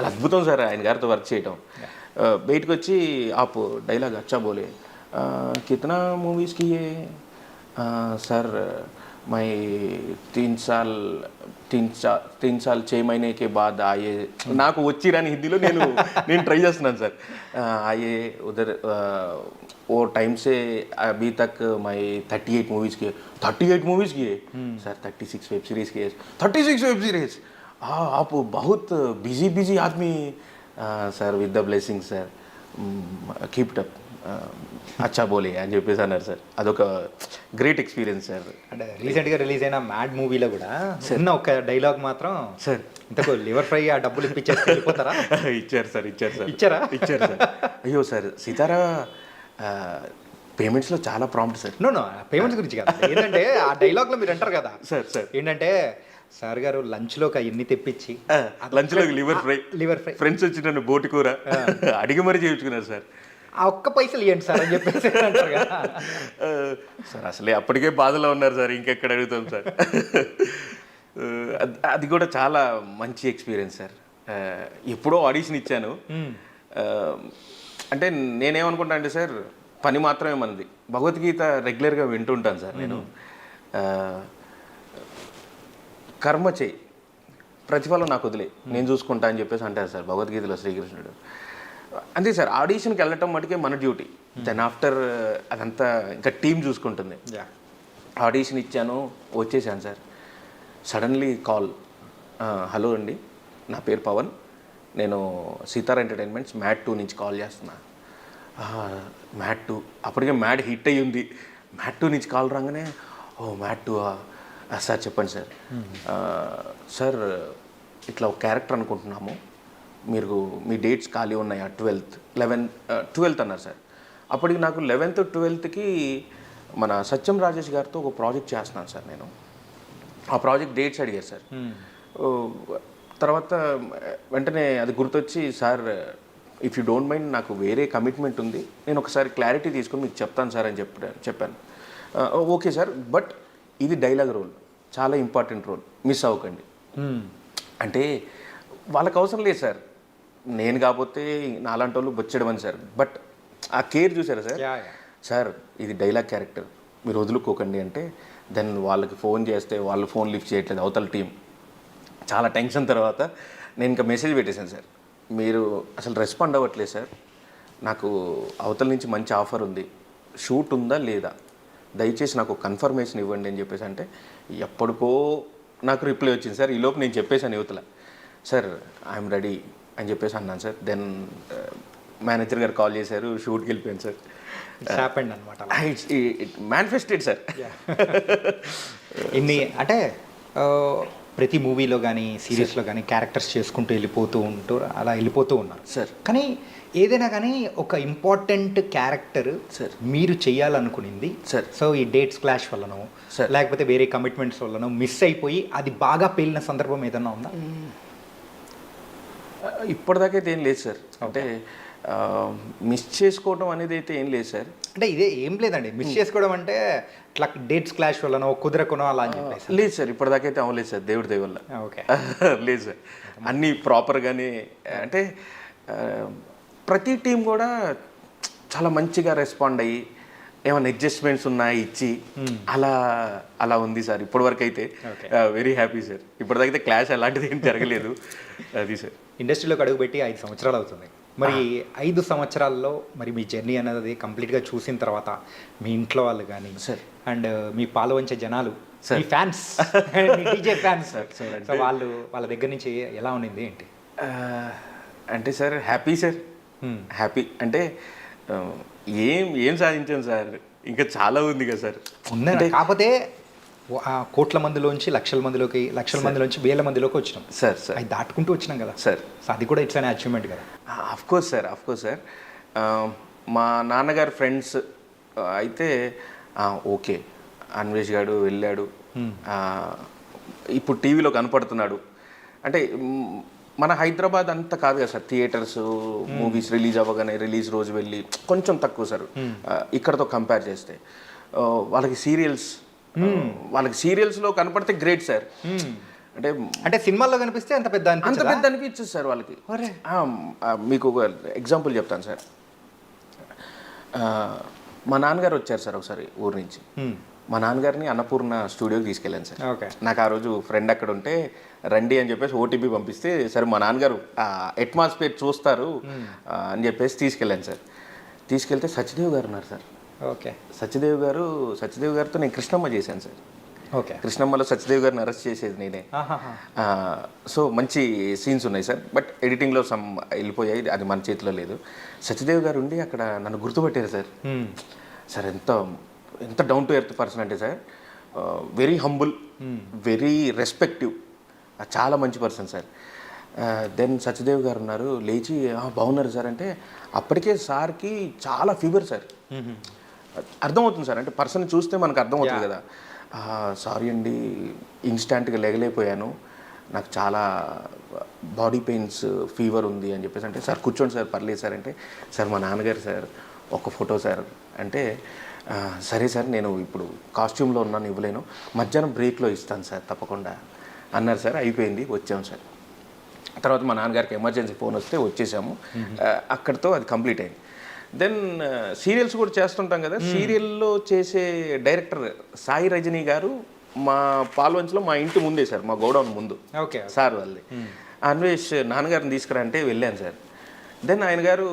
Speaker 3: అద్భుతం సార్ ఆయన గారితో వర్క్ చేయటం. బయటకు వచ్చి ఆప్ డైలాగ్ అచ్చా బోలే, కితనా మూవీస్ కి सर मैं 3 साल 6 महीने के बाद आए, నాకు వచ్చి రాని హిందీలో నేను ట్రై చేస్తున్నాను సార్. आए उधर वो टाइम से अभी तक मैं 38 मूवीज़ किए सर, 36 वेब सीरीज़ किए, 36 वेब सीरीज़ हाँ आप बहुत बिजी बिजी आदमी sir with the blessing sir keep it up అచ్చా బోలే అని చెప్పేసి అన్నారు సార్. అదొక గ్రేట్ ఎక్స్పీరియన్స్ సార్.
Speaker 2: అంటే రీసెంట్గా రిలీజ్ అయిన మ్యాడ్ మూవీలో కూడా ఉన్న ఒక డైలాగ్ మాత్రం
Speaker 3: సార్
Speaker 2: ఇంతకు లివర్ ఫ్రై ఆ డబ్బులు ఇప్పించేసి వెళ్ళిపోతారా?
Speaker 3: ఇచ్చారు సార్
Speaker 2: ఇచ్చారా?
Speaker 3: ఇచ్చారు సార్. అయ్యో సార్ సితారా పేమెంట్స్లో చాలా ప్రాంప్ట్ సార్.
Speaker 2: నో పేమెంట్స్ గురించి కదా, ఏంటంటే ఆ డైలాగ్లో మీరు అంటారు కదా
Speaker 3: సార్
Speaker 2: ఏంటంటే సార్ గారు లంచ్లోకి అవన్నీ తెప్పించి
Speaker 3: లంచ్లోకి లివర్ ఫ్రై ఫ్రెండ్స్ వచ్చి నన్ను బోటి కూర అడిగి మరీ చేయించుకున్నారు సార్.
Speaker 2: ఆ ఒక్క పైసలు ఇవ్వండి సార్ అని చెప్పేసి అంటారు కదా
Speaker 3: సార్. అసలే అప్పటికే బాధలో ఉన్నారు సార్, ఇంకెక్కడ అడుగుతాం సార్. అది కూడా చాలా మంచి ఎక్స్పీరియన్స్ సార్. ఎప్పుడో ఆడిషన్ ఇచ్చాను. అంటే నేనేమనుకుంటా అంటే సార్, పని మాత్రమే మనది. భగవద్గీత రెగ్యులర్గా వింటుంటాను సార్ నేను. కర్మ చేయి, ప్రతిఫలం నాకు వదిలే, నేను చూసుకుంటా అని చెప్పేసి అంటారు సార్ భగవద్గీతలో శ్రీకృష్ణుడు. అంతే సార్, ఆడిషన్కి వెళ్ళటం మటుకే మన డ్యూటీ. దెన్ ఆఫ్టర్ అదంతా ఇంకా టీం చూసుకుంటుంది. ఆడిషన్ ఇచ్చాను, వచ్చేసాను సార్. సడన్లీ కాల్, హలో అండి నా పేరు పవన్, నేను సీతారా ఎంటర్టైన్మెంట్స్ మ్యాడ్ 2 నుంచి కాల్ చేస్తున్నా. మ్యాడ్ 2 అప్పటికే మ్యాడ్ హిట్ అయ్యి ఉంది. మ్యాడ్ 2 నుంచి కాల్ రాగానే ఓ మ్యాడ్ 2 సార్ చెప్పండి సార్. సార్ ఇట్లా ఒక క్యారెక్టర్ అనుకుంటున్నాము, మీరు మీ డేట్స్ ఖాళీ ఉన్నాయా? 12th అన్నారు సార్. అప్పటికి నాకు 11th 12thకి మన సత్యం రాజేష్ గారితో ఒక ప్రాజెక్ట్ చేస్తున్నాను సార్ నేను. ఆ ప్రాజెక్ట్ డేట్స్ అడిగారు సార్. తర్వాత వెంటనే అది గుర్తొచ్చి, sir if you don't mind నాకు వేరే కమిట్మెంట్ ఉంది, నేను ఒకసారి క్లారిటీ తీసుకొని మీకు చెప్తాను సార్ అని చెప్పాను. ఓకే సార్, బట్ ఇది డైలాగ్ రోల్, చాలా ఇంపార్టెంట్ రోల్, మిస్ అవ్వకండి. అంటే వాళ్ళకి అవసరం లేదు సార్, నేను కాకపోతే నాలాంటి వాళ్ళు బొచ్చడమని సార్. బట్ ఆ కేర్ చూసారా సార్. సార్ ఇది డైలాగ్ క్యారెక్టర్, మీరు వదులుకోకండి అంటే దెన్ వాళ్ళకి ఫోన్ చేస్తే వాళ్ళు ఫోన్ లిఫ్ట్ చేయట్లేదు, అవతల టీం. చాలా టెన్షన్ తర్వాత నేను ఇంకా మెసేజ్ పెట్టేశాను సార్, మీరు అసలు రెస్పాండ్ అవ్వట్లేదు సార్, నాకు అవతల నుంచి మంచి ఆఫర్ ఉంది, షూట్ ఉందా లేదా, దయచేసి నాకు కన్ఫర్మేషన్ ఇవ్వండి అని చెప్పేసి అంటే ఎప్పటికో నాకు రిప్లై వచ్చింది సార్. ఈలోపు నేను చెప్పేశాను యువతల, సార్ ఐఎమ్ రెడీ అని చెప్పేసి అన్నాను సార్. దెన్ మేనేజర్ గారు కాల్ చేశారు, షూట్కి వెళ్ళిపోయాను సార్.
Speaker 2: అనమాట
Speaker 3: ఇట్ మేనిఫెస్టెడ్ సార్.
Speaker 2: ఇన్ని అంటే ప్రతి మూవీలో కానీ సిరీస్లో కానీ క్యారెక్టర్స్ చేసుకుంటూ వెళ్ళిపోతూ ఉన్నారు
Speaker 3: సార్.
Speaker 2: కానీ ఏదైనా కానీ ఒక ఇంపార్టెంట్ క్యారెక్టర్
Speaker 3: సార్
Speaker 2: మీరు చేయాలనుకునింది
Speaker 3: సార్,
Speaker 2: సో ఈ డేట్స్ క్లాష్ వల్లనో లేకపోతే వేరే కమిట్మెంట్స్ వల్లనో మిస్ అయిపోయి అది బాగా పేలిన సందర్భం ఏదన్నా ఉందా?
Speaker 3: ఇప్పటిదాకా అయితే ఏం లేదు సార్. అంటే మిస్ చేసుకోవడం అనేది అయితే ఏం లేదు సార్.
Speaker 2: అంటే ఇదే ఏం లేదండి, మిస్ చేసుకోవడం అంటే ఇట్లా డేట్స్ క్లాష్ వల్లనో కుదరకునో అలా అని చెప్పేసి
Speaker 3: లేదు సార్. ఇప్పటిదాకా అయితే అవ్వలేదు సార్, దేవుడి దయ వల్ల.
Speaker 2: ఓకే
Speaker 3: లేదు సార్, అన్నీ ప్రాపర్గానే. అంటే ప్రతి టీం కూడా చాలా మంచిగా రెస్పాండ్ అయ్యి ఏమైనా అడ్జస్ట్మెంట్స్ ఉన్నాయి ఇచ్చి అలా ఉంది సార్ ఇప్పటివరకు అయితే. Very happy sir. ఇప్పటిదాకైతే క్లాష్ అలాంటిది ఏం జరగలేదు. అది సార్.
Speaker 2: ఇండస్ట్రీలోకి అడుగుపెట్టి 5 సంవత్సరాలు అవుతుంది. మరి 5 సంవత్సరాల్లో మరి మీ జర్నీ అనేది కంప్లీట్గా చూసిన తర్వాత మీ ఇంట్లో వాళ్ళు కానీ
Speaker 3: సార్
Speaker 2: అండ్ మీ పాల్వంచే జనాలు, మీ ఫ్యాన్స్, మీ డీజే ఫ్యాన్స్, సో వాళ్ళ దగ్గర నుంచి ఎలా ఉన్నింది ఏంటి?
Speaker 3: అంటే సార్ హ్యాపీ సార్, హ్యాపీ. అంటే ఏం సాధించాను సార్, ఇంకా చాలా ఉంది కదా సార్.
Speaker 2: ఉందంటే కాకపోతే కోట్ల మందిలోంచి లక్షల మందిలోంచి వేల మందిలోకి వచ్చినాం
Speaker 3: సార్. సార్
Speaker 2: అది దాటుకుంటూ వచ్చినాం కదా
Speaker 3: సార్.
Speaker 2: సో అది కూడా ఇట్స్ అనే అచీవ్మెంట్ కదా.
Speaker 3: Of course sir. మా నాన్నగారు ఫ్రెండ్స్ అయితే ఓకే అన్వేష్ గారు వెళ్ళాడు, ఇప్పుడు టీవీలో కనపడుతున్నాడు అంటే. మన హైదరాబాద్ అంతా కాదు కదా సార్, థియేటర్స్ మూవీస్ రిలీజ్ అవ్వగానే రిలీజ్ రోజు వెళ్ళి కొంచెం తక్కువ సార్ ఇక్కడతో కంపేర్ చేస్తే. వాళ్ళకి సీరియల్స్లో కనపడితే గ్రేట్ సార్.
Speaker 2: అంటే సినిమాల్లో కనిపిస్తే అంత పెద్ద
Speaker 3: అనిపించదు సార్ వాళ్ళకి. మీకు ఒక ఎగ్జాంపుల్ చెప్తాను సార్. మా నాన్నగారు వచ్చారు సార్ ఒకసారి ఊరు నుంచి. మా నాన్నగారిని అన్నపూర్ణ స్టూడియోకి తీసుకెళ్ళాను సార్. నాకు ఆ రోజు ఫ్రెండ్ అక్కడ ఉంటే రండి అని చెప్పేసి ఓటీపీ పంపిస్తే సరే మా నాన్నగారు అట్మాస్ఫియర్ చూస్తారు అని చెప్పేసి తీసుకెళ్ళాను సార్. తీసుకెళ్తే సత్యదేవ్ గారు ఉన్నారు సార్.
Speaker 2: ఓకే.
Speaker 3: సత్యదేవ్ గారితో నేను కృష్ణమ్మ చేశాను సార్.
Speaker 2: ఓకే.
Speaker 3: కృష్ణమ్మలో సత్యదేవ్ గారిని అరెస్ట్ చేసేది నేనే. సో మంచి సీన్స్ ఉన్నాయి సార్, బట్ ఎడిటింగ్లో సమ్ వెళ్ళిపోయాయి, అది మన చేతిలో లేదు. సత్యదేవ్ గారు ఉండి అక్కడ నన్ను గుర్తుపట్టారు సార్. సార్ ఎంత ఎంత డౌన్ టు ఎర్త్ పర్సన్ అంటే sir, very humble, very respective, చాలా మంచి పర్సన్ సార్. దెన్ సత్యదేవ్ గారు ఉన్నారు, లేచి బాగున్నారు సార్ అంటే అప్పటికే సార్కి చాలా ఫీవర్ సార్. అర్థమవుతుంది సార్, అంటే పర్సన్ చూస్తే మనకు అర్థమవుతుంది కదా. సారీ అండి, ఇన్స్టాంట్గా లేగలేకపోయాను, నాకు చాలా బాడీ పెయిన్స్, ఫీవర్ ఉంది అని చెప్పేసి అంటే, సార్ కూర్చోండి సార్, పర్లేదు సార్ అంటే, సార్ మా నాన్నగారు సార్ ఒక ఫోటో సార్ అంటే, సరే సార్ నేను ఇప్పుడు కాస్ట్యూమ్లో ఉన్నాను, ఇవ్వలేను, మధ్యాహ్నం బ్రేక్లో ఇస్తాను సార్ తప్పకుండా అన్నారు సార్. అయిపోయింది, వచ్చాము సార్. తర్వాత మా నాన్నగారికి ఎమర్జెన్సీ ఫోన్ వస్తే వచ్చేసాము. అక్కడితో అది కంప్లీట్ అయింది. దెన్ సీరియల్స్ కూడా చేస్తుంటాం కదా, సీరియల్లో చేసే డైరెక్టర్ సాయి రజనీ గారు మా పాల్వంచ్లో మా ఇంటి ముందే సార్, మా గోడౌన్ ముందు.
Speaker 2: ఓకే
Speaker 3: సార్ వాళ్ళది. అన్వేష్ నాన్నగారిని తీసుకురా అంటే వెళ్ళాను సార్. దెన్ ఆయన గారు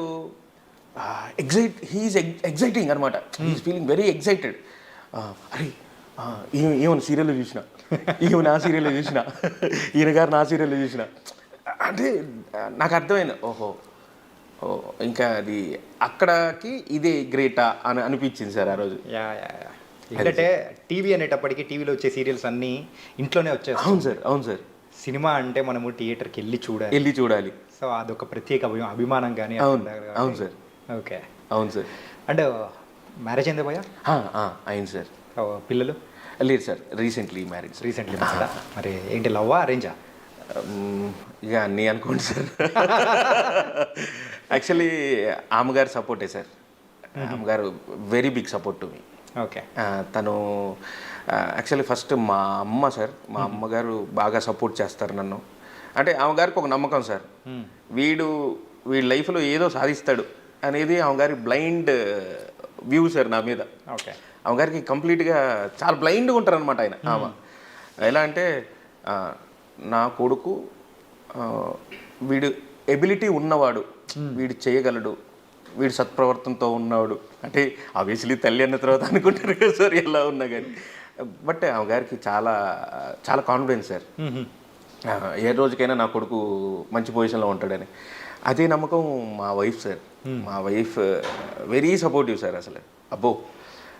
Speaker 3: హీఈస్ ఎగ్జైటింగ్ అనమాట, హీఈస్ ఫీలింగ్ వెరీ ఎగ్జైటెడ్. అరే ఈవెన్ సీరియల్లో చూసిన, ఈవెన్ నా సీరియల్లో చూసిన, ఈయన గారు నా సీరియల్లో చూసిన అంటే నాకు అర్థమైంది, ఓహో ఇంకా అది అక్కడికి ఇదే గ్రేటా అని అనిపించింది సార్ ఆ రోజు.
Speaker 2: ఎందుకంటే టీవీ అనేటప్పటికీ టీవీలో వచ్చే సీరియల్స్ అన్నీ ఇంట్లోనే వచ్చేస్తాయి.
Speaker 3: అవును సార్, అవును సార్.
Speaker 2: సినిమా అంటే మనము థియేటర్కి వెళ్ళి చూడాలి. సో అదొక ప్రత్యేక అభిమానం కానీ.
Speaker 3: అవును సార్.
Speaker 2: ఓకే,
Speaker 3: అవును సార్.
Speaker 2: అండ్ మ్యారేజ్ అయిందా భయ్యా?
Speaker 3: అయింది సార్.
Speaker 2: పిల్లలు?
Speaker 3: లేదు సార్, రీసెంట్లీ మ్యారేజ్.
Speaker 2: రీసెంట్లీ మరి ఏంటి, లవ్వా అరేంజా?
Speaker 3: ఇక అన్నీ అనుకోండి సార్. యాక్చువల్లీ అమ్మగారు సపోర్టే సార్, అమ్మగారు very big support to me.
Speaker 2: Okay.
Speaker 3: తను యాక్చువల్లీ ఫస్ట్ మా అమ్మ సార్, మా అమ్మగారు బాగా సపోర్ట్ చేస్తారు నన్ను. అంటే అమ్మగారికి ఒక నమ్మకం సార్, వీడి లైఫ్లో ఏదో సాధిస్తాడు అనేది అమ్మగారి బ్లైండ్ వ్యూ సార్ నా మీద.
Speaker 2: ఓకే.
Speaker 3: అమ్మగారికి కంప్లీట్గా చాలా బ్లైండ్గా ఉంటారు అనమాట ఆయన. ఆమె ఎలా అంటే, నా కొడుకు వీడు ఎబిలిటీ ఉన్నవాడు, వీడు చేయగలడు, వీడు సత్ప్రవర్తనతో ఉన్నవాడు అంటే, ఆబ్వియస్లీ తల్లి అన్న తర్వాత అనుకుంటారు కదా సార్ ఎలా ఉన్నా కానీ. బట్ అమ్మగారికి చాలా చాలా కాన్ఫిడెన్స్ సార్, ఏ రోజుకైనా నా కొడుకు మంచి పొజిషన్లో ఉంటాడని. అదే నమ్మకం మా వైఫ్ సార్. మా వైఫ్ వెరీ సపోర్టివ్ సార్. అసలు అబ్బో,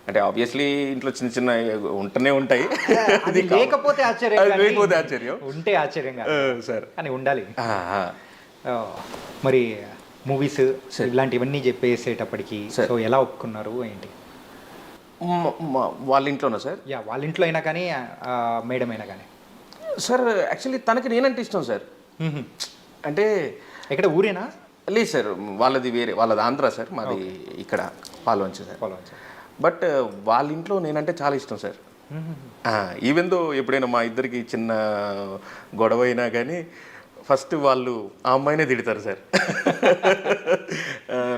Speaker 3: అంటే ఆబ్వియస్లీ ఇంట్లో చిన్న చిన్న ఉంటూనే ఉంటాయి,
Speaker 2: అది లేకపోతే
Speaker 3: ఆశ్చర్యం,
Speaker 2: ఉంటే ఆశ్చర్యంగా
Speaker 3: సార్,
Speaker 2: కానీ ఉండాలి. మరి మూవీస్ ఇలాంటివన్నీ చెప్పేసేటప్పటికి సో ఎలా ఒప్పుకున్నారు ఏంటి?
Speaker 3: వాళ్ళ ఇంట్లోనా సార్?
Speaker 2: వాళ్ళ ఇంట్లో అయినా కానీ మేడం అయినా కానీ
Speaker 3: సార్. యాక్చువల్లీ తనకి నేనంటే ఇష్టం సార్. అంటే
Speaker 2: ఇక్కడ ఊరేనా?
Speaker 3: లేదు సార్, వాళ్ళది వేరే, వాళ్ళది ఆంధ్ర సార్, మాది ఇక్కడ పాల్వంచ సార్. బట్ వాళ్ళ ఇంట్లో నేనంటే చాలా ఇష్టం సార్. ఈవెన్ దో ఎప్పుడైనా మా ఇద్దరికి చిన్న గొడవ అయినా కానీ ఫస్ట్ వాళ్ళు ఆ అమ్మాయినే తిడతారు సార్.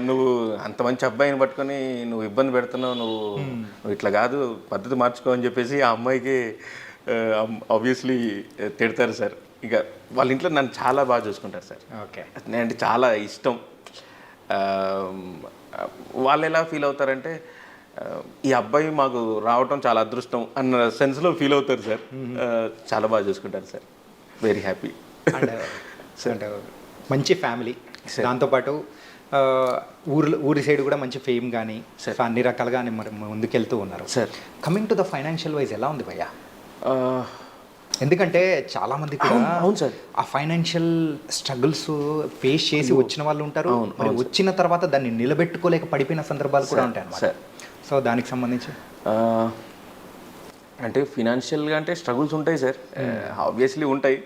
Speaker 3: నువ్వు అంత మంచి అబ్బాయిని పట్టుకొని నువ్వు ఇబ్బంది పెడుతున్నావు, నువ్వు ఇట్లా కాదు, పద్ధతి మార్చుకో అని చెప్పేసి ఆ అమ్మాయికి ఆబ్వియస్లీ తిడతారు సార్. ఇక వాళ్ళ ఇంట్లో నన్ను చాలా బాగా చూసుకుంటారు సార్.
Speaker 2: ఓకే.
Speaker 3: నేనంటే చాలా ఇష్టం. వాళ్ళు ఎలా ఫీల్ అవుతారంటే, ఈ అబ్బాయి మాకు రావటం చాలా అదృష్టం అన్న సెన్స్లో ఫీల్ అవుతారు సార్. చాలా బాగా చూసుకుంటారు సార్, వెరీ హ్యాపీ.
Speaker 2: అండ్ మంచి ఫ్యామిలీ, దాంతోపాటు ఊరి సైడ్ కూడా మంచి ఫేమ్ కానీ అన్ని రకాలుగా మరి ముందుకెళ్తూ ఉన్నారు sir. Coming to the financial wise ఎలా ఉంది భయ్యా? ఎందుకంటే చాలా మంది కూడా
Speaker 3: అవును సార్
Speaker 2: ఆ ఫైనాన్షియల్ స్ట్రగుల్స్ ఫేస్ చేసి వచ్చిన వాళ్ళు ఉంటారు, మరి వచ్చిన తర్వాత దాన్ని నిలబెట్టుకోలేక పడిపోయిన సందర్భాలు కూడా ఉంటాయి అన్నమాట. సో దానికి సంబంధించి
Speaker 3: అంటే ఫినాన్షియల్గా అంటే స్ట్రగుల్స్ ఉంటాయి సార్, ఆబ్వియస్లీ ఉంటాయి.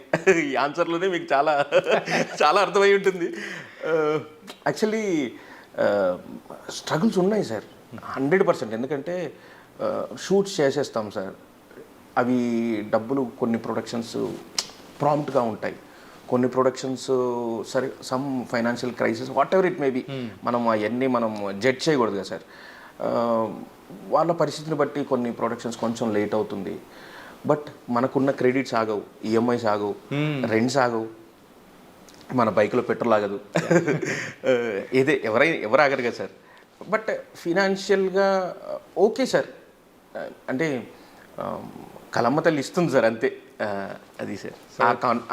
Speaker 3: ఈ ఆన్సర్లోనే మీకు చాలా చాలా అర్థమై ఉంటుంది. యాక్చువల్లీ స్ట్రగుల్స్ ఉన్నాయి సార్ 100%. ఎందుకంటే షూట్స్ చేసేస్తాం సార్, అవి డబ్బులు కొన్ని ప్రొడక్షన్స్ ప్రాంప్ట్గా ఉంటాయి, కొన్ని ప్రొడక్షన్స్ సరే some financial crisis what ever it may be, మనం అవన్నీ మనం జడ్జ్ చేయకూడదు కదా సార్. వాళ్ళ పరిస్థితిని బట్టి కొన్ని ప్రొడక్షన్స్ కొంచెం లేట్ అవుతుంది, బట్ మనకున్న క్రెడిట్స్ ఆగవు, ఈఎంఐస్ ఆగవు, రెంట్స్ ఆగవు, మన బైక్లో పెట్రోల్ ఆగదు, ఎవరు ఆగరు కదా సార్. బట్ ఫినాన్షియల్గా ఓకే సార్, అంటే కలమ్మ తల్లి ఇస్తుంది సార్ అంతే. అది సార్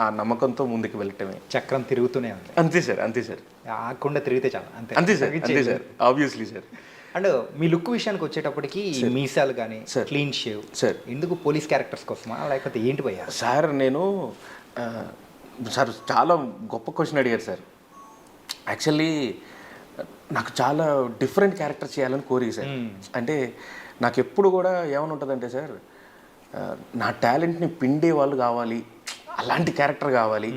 Speaker 3: ఆ నమ్మకంతో ముందుకు వెళ్ళటమే.
Speaker 2: చక్రం తిరుగుతూనే ఉంది.
Speaker 3: అంతే సార్, అంతే సార్.
Speaker 2: ఆకుండా తిరిగితే చాలు, అంతే
Speaker 3: అంతే సార్, అంతే sir, obviously sir.
Speaker 2: And me look విషయానికి వచ్చేటప్పటికి మీసాలు కానీ క్లీన్ షేవ్
Speaker 3: సార్
Speaker 2: ఎందుకు పోలీస్ క్యారెక్టర్స్ కోసమా లేకపోతే ఏంటి భయ్యా?
Speaker 3: సార్ నేను సార్ చాలా గొప్ప క్వశ్చన్ అడిగారు సార్. యాక్చువల్లీ నాకు చాలా డిఫరెంట్ క్యారెక్టర్ చేయాలని కోరిక సార్. అంటే నాకు ఎప్పుడు కూడా ఏమని ఉంటుందంటే సార్, నా టాలెంట్ని పిండే వాళ్ళు కావాలి, అలాంటి క్యారెక్టర్ కావాలి.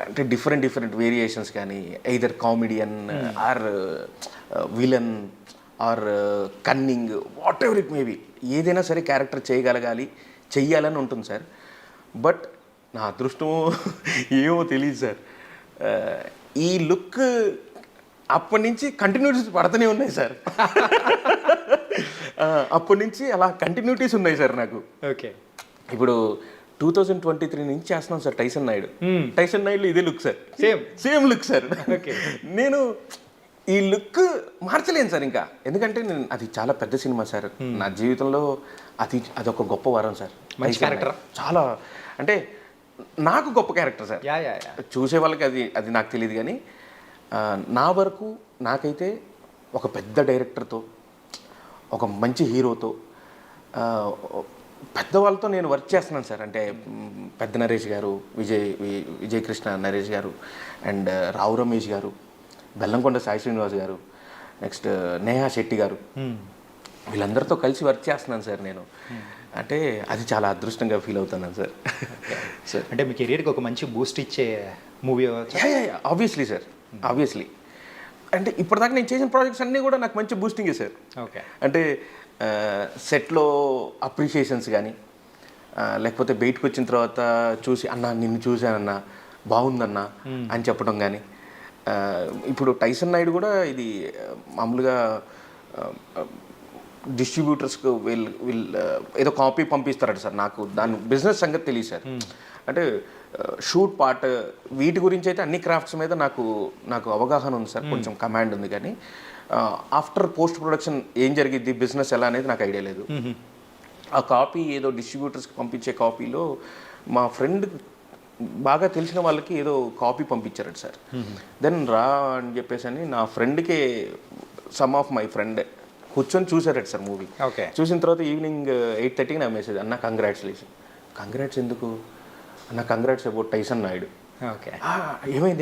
Speaker 3: అంటే డిఫరెంట్ డిఫరెంట్ వేరియేషన్స్ కానీ, either comedian or villain or cunning, whatever it may be, ఏదైనా సరే క్యారెక్టర్ చేయగలగాలి, చెయ్యాలని ఉంటుంది సార్. బట్ నా అదృష్టమో ఏమో తెలియదు సార్, ఈ లుక్ అప్పటి నుంచి కంటిన్యూటీస్ పడుతూనే ఉన్నాయి సార్. అప్పటి నుంచి అలా కంటిన్యూటీస్ ఉన్నాయి సార్ నాకు.
Speaker 2: ఓకే,
Speaker 3: ఇప్పుడు 2023 నుంచి చేస్తున్నాం సార్ టైసన్ నాయుడు. టైసన్ నాయుడులో ఇదే look sir, same look sir. నేను ఈ లుక్ మార్చలేను సార్ ఇంకా, ఎందుకంటే నేను అది చాలా పెద్ద సినిమా సార్ నా జీవితంలో. అదొక గొప్ప వరం సార్.
Speaker 2: మంచి క్యారెక్టర్,
Speaker 3: చాలా అంటే నాకు గొప్ప క్యారెక్టర్ సార్. చూసే వాళ్ళకి అది నాకు తెలియదు, కానీ నా వరకు నాకైతే ఒక పెద్ద డైరెక్టర్తో, ఒక మంచి హీరోతో, పెద్దవాళ్ళతో నేను వర్క్ చేస్తున్నాను సార్. అంటే పెద్ద నరేష్ గారు, విజయ్ కృష్ణ నరేష్ గారు, అండ్ రావు రమేష్ గారు, బెల్లంకొండ సాయి శ్రీనివాస్ గారు, నెక్స్ట్ నేహా శెట్టి గారు, వీళ్ళందరితో కలిసి వర్క్ చేస్తున్నాను సార్ నేను. అంటే అది చాలా అదృష్టంగా ఫీల్ అవుతున్నాను సార్.
Speaker 2: సార్ అంటే మీ కెరీర్కి ఒక మంచి బూస్ట్ ఇచ్చే మూవీ
Speaker 3: ఆబ్వియస్లీ సార్, ఆబ్వియస్లీ. అంటే ఇప్పటిదాకా నేను చేసిన ప్రాజెక్ట్స్ అన్నీ కూడా నాకు మంచి బూస్టింగే సార్.
Speaker 2: ఓకే,
Speaker 3: అంటే సెట్లో అప్రిషియేషన్స్ కానీ, లేకపోతే బయటకు వచ్చిన తర్వాత చూసి అన్న నిన్ను చూశానన్నా, బాగుందన్నా అని చెప్పడం కానీ. ఇప్పుడు టైసన్ నాయుడు కూడా ఇది మామూలుగా డిస్ట్రిబ్యూటర్స్కి వీళ్ళు ఏదో కాపీ పంపిస్తారట సార్. నాకు దాని బిజినెస్ సంగతి తెలియదు సార్. అంటే షూట్ పార్ట్ వీటి గురించి అయితే అన్ని క్రాఫ్ట్స్ మీద నాకు అవగాహన ఉంది సార్, కొంచెం కమాండ్ ఉంది. కానీ ఆఫ్టర్ పోస్ట్ ప్రొడక్షన్ ఏం జరిగిద్ది, బిజినెస్ ఎలా అనేది నాకు ఐడియా లేదు. ఆ కాపీ ఏదో డిస్ట్రిబ్యూటర్స్కి పంపించే కాపీలో మా ఫ్రెండ్ బాగా తెలిసిన వాళ్ళకి ఏదో కాపీ పంపించారట సార్. దెన్ రా అని చెప్పేసి అని నా ఫ్రెండ్కే, సమ్ ఆఫ్ మై ఫ్రెండ్ కూర్చొని చూసారట సార్ మూవీ.
Speaker 2: ఓకే,
Speaker 3: చూసిన తర్వాత ఈవినింగ్ 8:30కి నా మెసేజ్, అన్న కంగ్రాట్యులేషన్. కంగ్రాట్స్ ఎందుకు అన్న? Congrats about Tyson Naidu.
Speaker 2: Okay,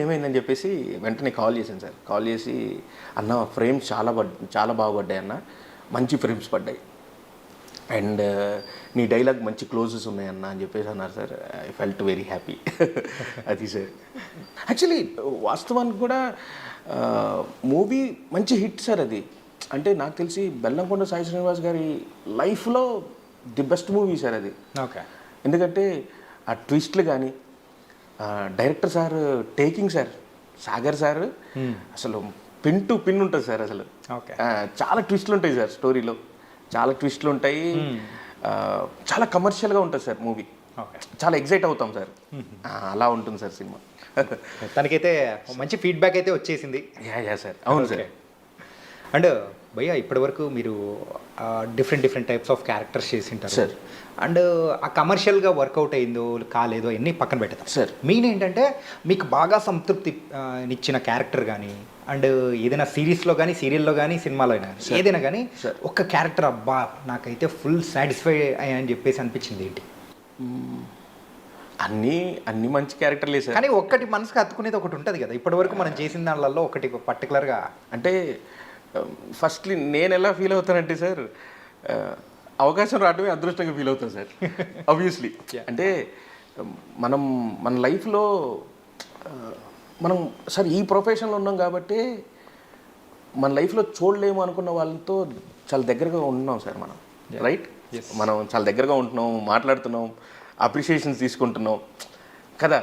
Speaker 3: ఏమైందని చెప్పేసి వెంటనే కాల్ చేశాను సార్. కాల్ చేసి అన్న ఫ్రేమ్స్ చాలా బాగా పడ్డాయి అన్న, మంచి ఫ్రేమ్స్ పడ్డాయి, అండ్ నీ డైలాగ్ మంచి క్లోజెస్ ఉన్నాయన్న అని చెప్పేసి అన్నారు sir. I felt very happy. అది సార్ యాక్చువల్లీ వాస్తవానికి కూడా మూవీ మంచి హిట్ సార్ అది. అంటే నాకు తెలిసి బెల్లంకొండ సాయి శ్రీనివాస్ గారి లైఫ్లో ది బెస్ట్ మూవీ సార్ అది.
Speaker 2: ఓకే,
Speaker 3: ఎందుకంటే ఆ ట్విస్ట్లు కానీ, director sir taking sir, Sagar sir అసలు పిన్ టు పిన్ ఉంటుంది సార్. అసలు చాలా ట్విస్ట్లు ఉంటాయి సార్ స్టోరీలో, చాలా ట్విస్ట్లు ఉంటాయి. చాలా కమర్షియల్గా ఉంటుంది సార్ మూవీ. చాలా ఎగ్జైట్ అవుతాం సార్. అలా ఉంటుంది సార్ సినిమా.
Speaker 2: తనకైతే మంచి ఫీడ్బ్యాక్ అయితే వచ్చేసింది.
Speaker 3: యా సార్, అవును సార్.
Speaker 2: అండ్ భయ్యా ఇప్పటివరకు మీరు డిఫరెంట్ టైప్స్ ఆఫ్ క్యారెక్టర్స్ చేసి ఉంటారు
Speaker 3: సార్.
Speaker 2: అండ్ ఆ కమర్షియల్గా వర్కౌట్ అయిందో కాలేదో అన్నీ పక్కన పెడతాం
Speaker 3: సార్.
Speaker 2: మెయిన్ ఏంటంటే మీకు బాగా సంతృప్తి ఇచ్చిన క్యారెక్టర్ కానీ, అండ్ ఏదైనా సిరీస్లో కానీ, సీరియల్లో కానీ, సినిమాలో అయినా ఏదైనా కానీ ఒక్క క్యారెక్టర్ అబ్బా నాకైతే ఫుల్ సాటిస్ఫై అని చెప్పేసి అనిపించింది ఏంటి?
Speaker 3: అన్ని మంచి క్యారెక్టర్లే సార్,
Speaker 2: కానీ ఒక్కటి మనసుకు హత్తుకునేది ఒకటి ఉంటుంది కదా ఇప్పటివరకు మనం చేసిన దానిలలో ఒకటి పర్టికులర్గా.
Speaker 3: అంటే ఫస్ట్లీ నేను ఎలా ఫీల్ అవుతానంటే సార్, అవకాశం రావడమే అదృష్టంగా ఫీల్ అవుతాను సార్. ఆబ్వియస్లీ అంటే మన లైఫ్లో మనం సార్ ఈ ప్రొఫెషన్లో ఉన్నాం కాబట్టి మన లైఫ్లో చూడలేము అనుకున్న వాళ్ళతో చాలా దగ్గరగా ఉంటున్నాం సార్ మనం. రైట్, మనం చాలా దగ్గరగా ఉంటున్నాం, మాట్లాడుతున్నాం, అప్రిషియేషన్స్ తీసుకుంటున్నాం కదా.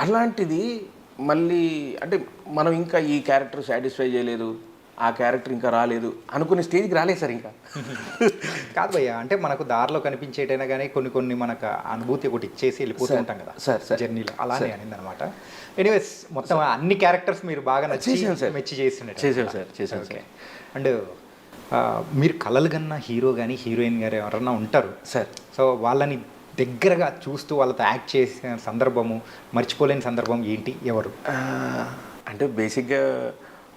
Speaker 3: అలాంటిది మళ్ళీ అంటే మనం ఇంకా ఈ క్యారెక్టర్ సాటిస్ఫై చేయలేదు, ఆ క్యారెక్టర్ ఇంకా రాలేదు అనుకునే స్టేజ్కి రాలేదు సార్ ఇంకా.
Speaker 2: కాదు భయ్య, అంటే మనకు దారిలో కనిపించేటైనా కానీ కొన్ని మనకు అనుభూతి ఒకటి ఇచ్చేసి వెళ్ళిపోతూ ఉంటాం కదా
Speaker 3: సార్
Speaker 2: జర్నీలో, అలానే అనింది అనమాట. ఎనీవేస్ మొత్తం అన్ని క్యారెక్టర్స్ మీరు బాగా నచ్చి మెచ్చి చేసాం సార్.
Speaker 3: చేసాం సార్.
Speaker 2: అండ్ మీరు కలలు కన్నా హీరో కానీ హీరోయిన్ గారు ఎవరన్నా ఉంటారు
Speaker 3: సార్
Speaker 2: సో వాళ్ళని దగ్గరగా చూస్తూ వాళ్ళతో యాక్ట్ చేసిన సందర్భము మర్చిపోలేని సందర్భం ఏంటి ఎవరు?
Speaker 3: అంటే బేసిక్గా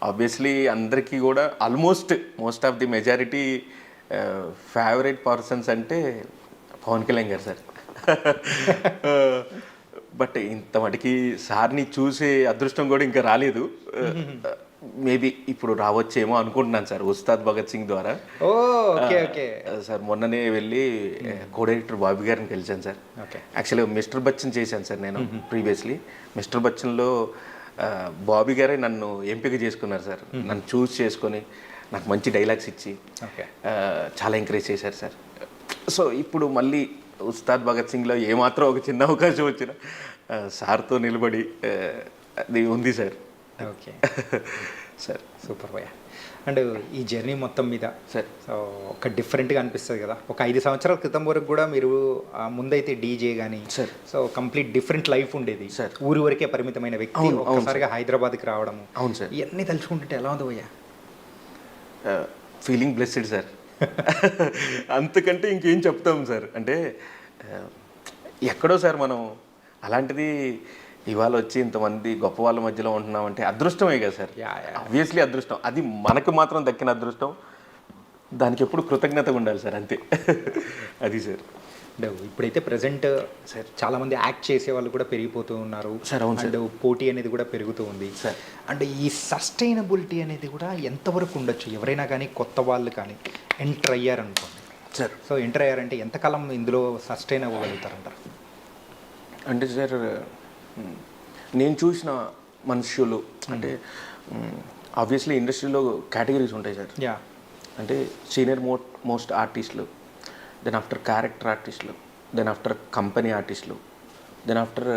Speaker 3: ఆబ్వియస్లీ అందరికీ కూడా almost most of the majority favourite persons అంటే పవన్ కళ్యాణ్ గారు సార్. బట్ ఇంత మటుకి సార్ని చూసే అదృష్టం కూడా ఇంకా రాలేదు. మేబీ ఇప్పుడు రావచ్చేమో అనుకుంటున్నాను సార్ ఉస్తాద్ భగత్ సింగ్ ద్వారా. సార్ మొన్ననే వెళ్ళి కో డైరెక్టర్ బాబీ గారిని కలిశాను సార్. యాక్చువల్గా మిస్టర్ బచ్చన్ చేశాను సార్ నేను ప్రీవియస్లీ. మిస్టర్ బచ్చన్లో బాబీ గారే నన్ను ఎంపిక చేసుకున్నారు సార్. నన్ను చూస్ చేసుకొని నాకు మంచి డైలాగ్స్ ఇచ్చి చాలా ఎంకరేజ్ చేశారు సార్. సో ఇప్పుడు మళ్ళీ ఉస్తాద్ భగత్ సింగ్లో ఏమాత్రం ఒక చిన్న అవకాశం వచ్చినా సార్తో నిలబడి అది ఉంది సార్.
Speaker 2: ఓకే సార్, సూపర్ భయ్య. అండ్ ఈ జర్నీ మొత్తం మీద
Speaker 3: సార్
Speaker 2: సో ఒక డిఫరెంట్గా అనిపిస్తుంది కదా. ఒక 5 సంవత్సరాల క్రితం వరకు కూడా మీరు ముందైతే డీజే కానీ
Speaker 3: sir
Speaker 2: so complete different life ఉండేది
Speaker 3: సార్.
Speaker 2: ఊరి వరకే పరిమితమైన వ్యక్తి ఒక్కసారిగా హైదరాబాద్కి రావడము.
Speaker 3: అవును సార్.
Speaker 2: ఇవన్నీ తలుచుకుంటుంటే ఎలా ఉంది భయ్య?
Speaker 3: Feeling blessed sir. అంతకంటే ఇంకేం చెప్తాం సార్. అంటే ఎక్కడో సార్ మనం అలాంటిది ఇవాళ వచ్చి ఇంతమంది గొప్ప వాళ్ళ మధ్యలో ఉంటున్నామంటే అదృష్టమే కదా సార్. ఆబ్వియస్లీ అదృష్టం. అది మనకు మాత్రం దక్కిన అదృష్టం. దానికి ఎప్పుడు కృతజ్ఞతగా ఉండాలి సార్, అంతే. అది సార్.
Speaker 2: ఇప్పుడైతే ప్రజెంట్ సార్ చాలామంది యాక్ట్ చేసే వాళ్ళు కూడా పెరిగిపోతూ ఉన్నారు
Speaker 3: సార్. అవును సార్.
Speaker 2: అండ్ పోటీ అనేది కూడా పెరుగుతూ ఉంది
Speaker 3: సార్.
Speaker 2: అండ్ ఈ సస్టైనబిలిటీ అనేది కూడా ఎంతవరకు ఉండొచ్చు? ఎవరైనా కానీ కొత్త వాళ్ళు కానీ ఎంటర్ అయ్యారనుకోండి
Speaker 3: సార్.
Speaker 2: సో ఎంటర్ అయ్యారంటే ఎంతకాలం ఇందులో సస్టైన్ అవ్వగలుగుతారంటారు?
Speaker 3: అంటే సార్ నేను చూసిన మనుషులు అంటే ఆబ్వియస్లీ ఇండస్ట్రీలో కేటగిరీస్ ఉంటాయి సార్. అంటే సీనియర్ మోస్ట్ ఆర్టిస్టులు, దెన్ ఆఫ్టర్ క్యారెక్టర్ ఆర్టిస్టులు, దెన్ ఆఫ్టర్ కంపెనీ ఆర్టిస్టులు, దెన్ ఆఫ్టర్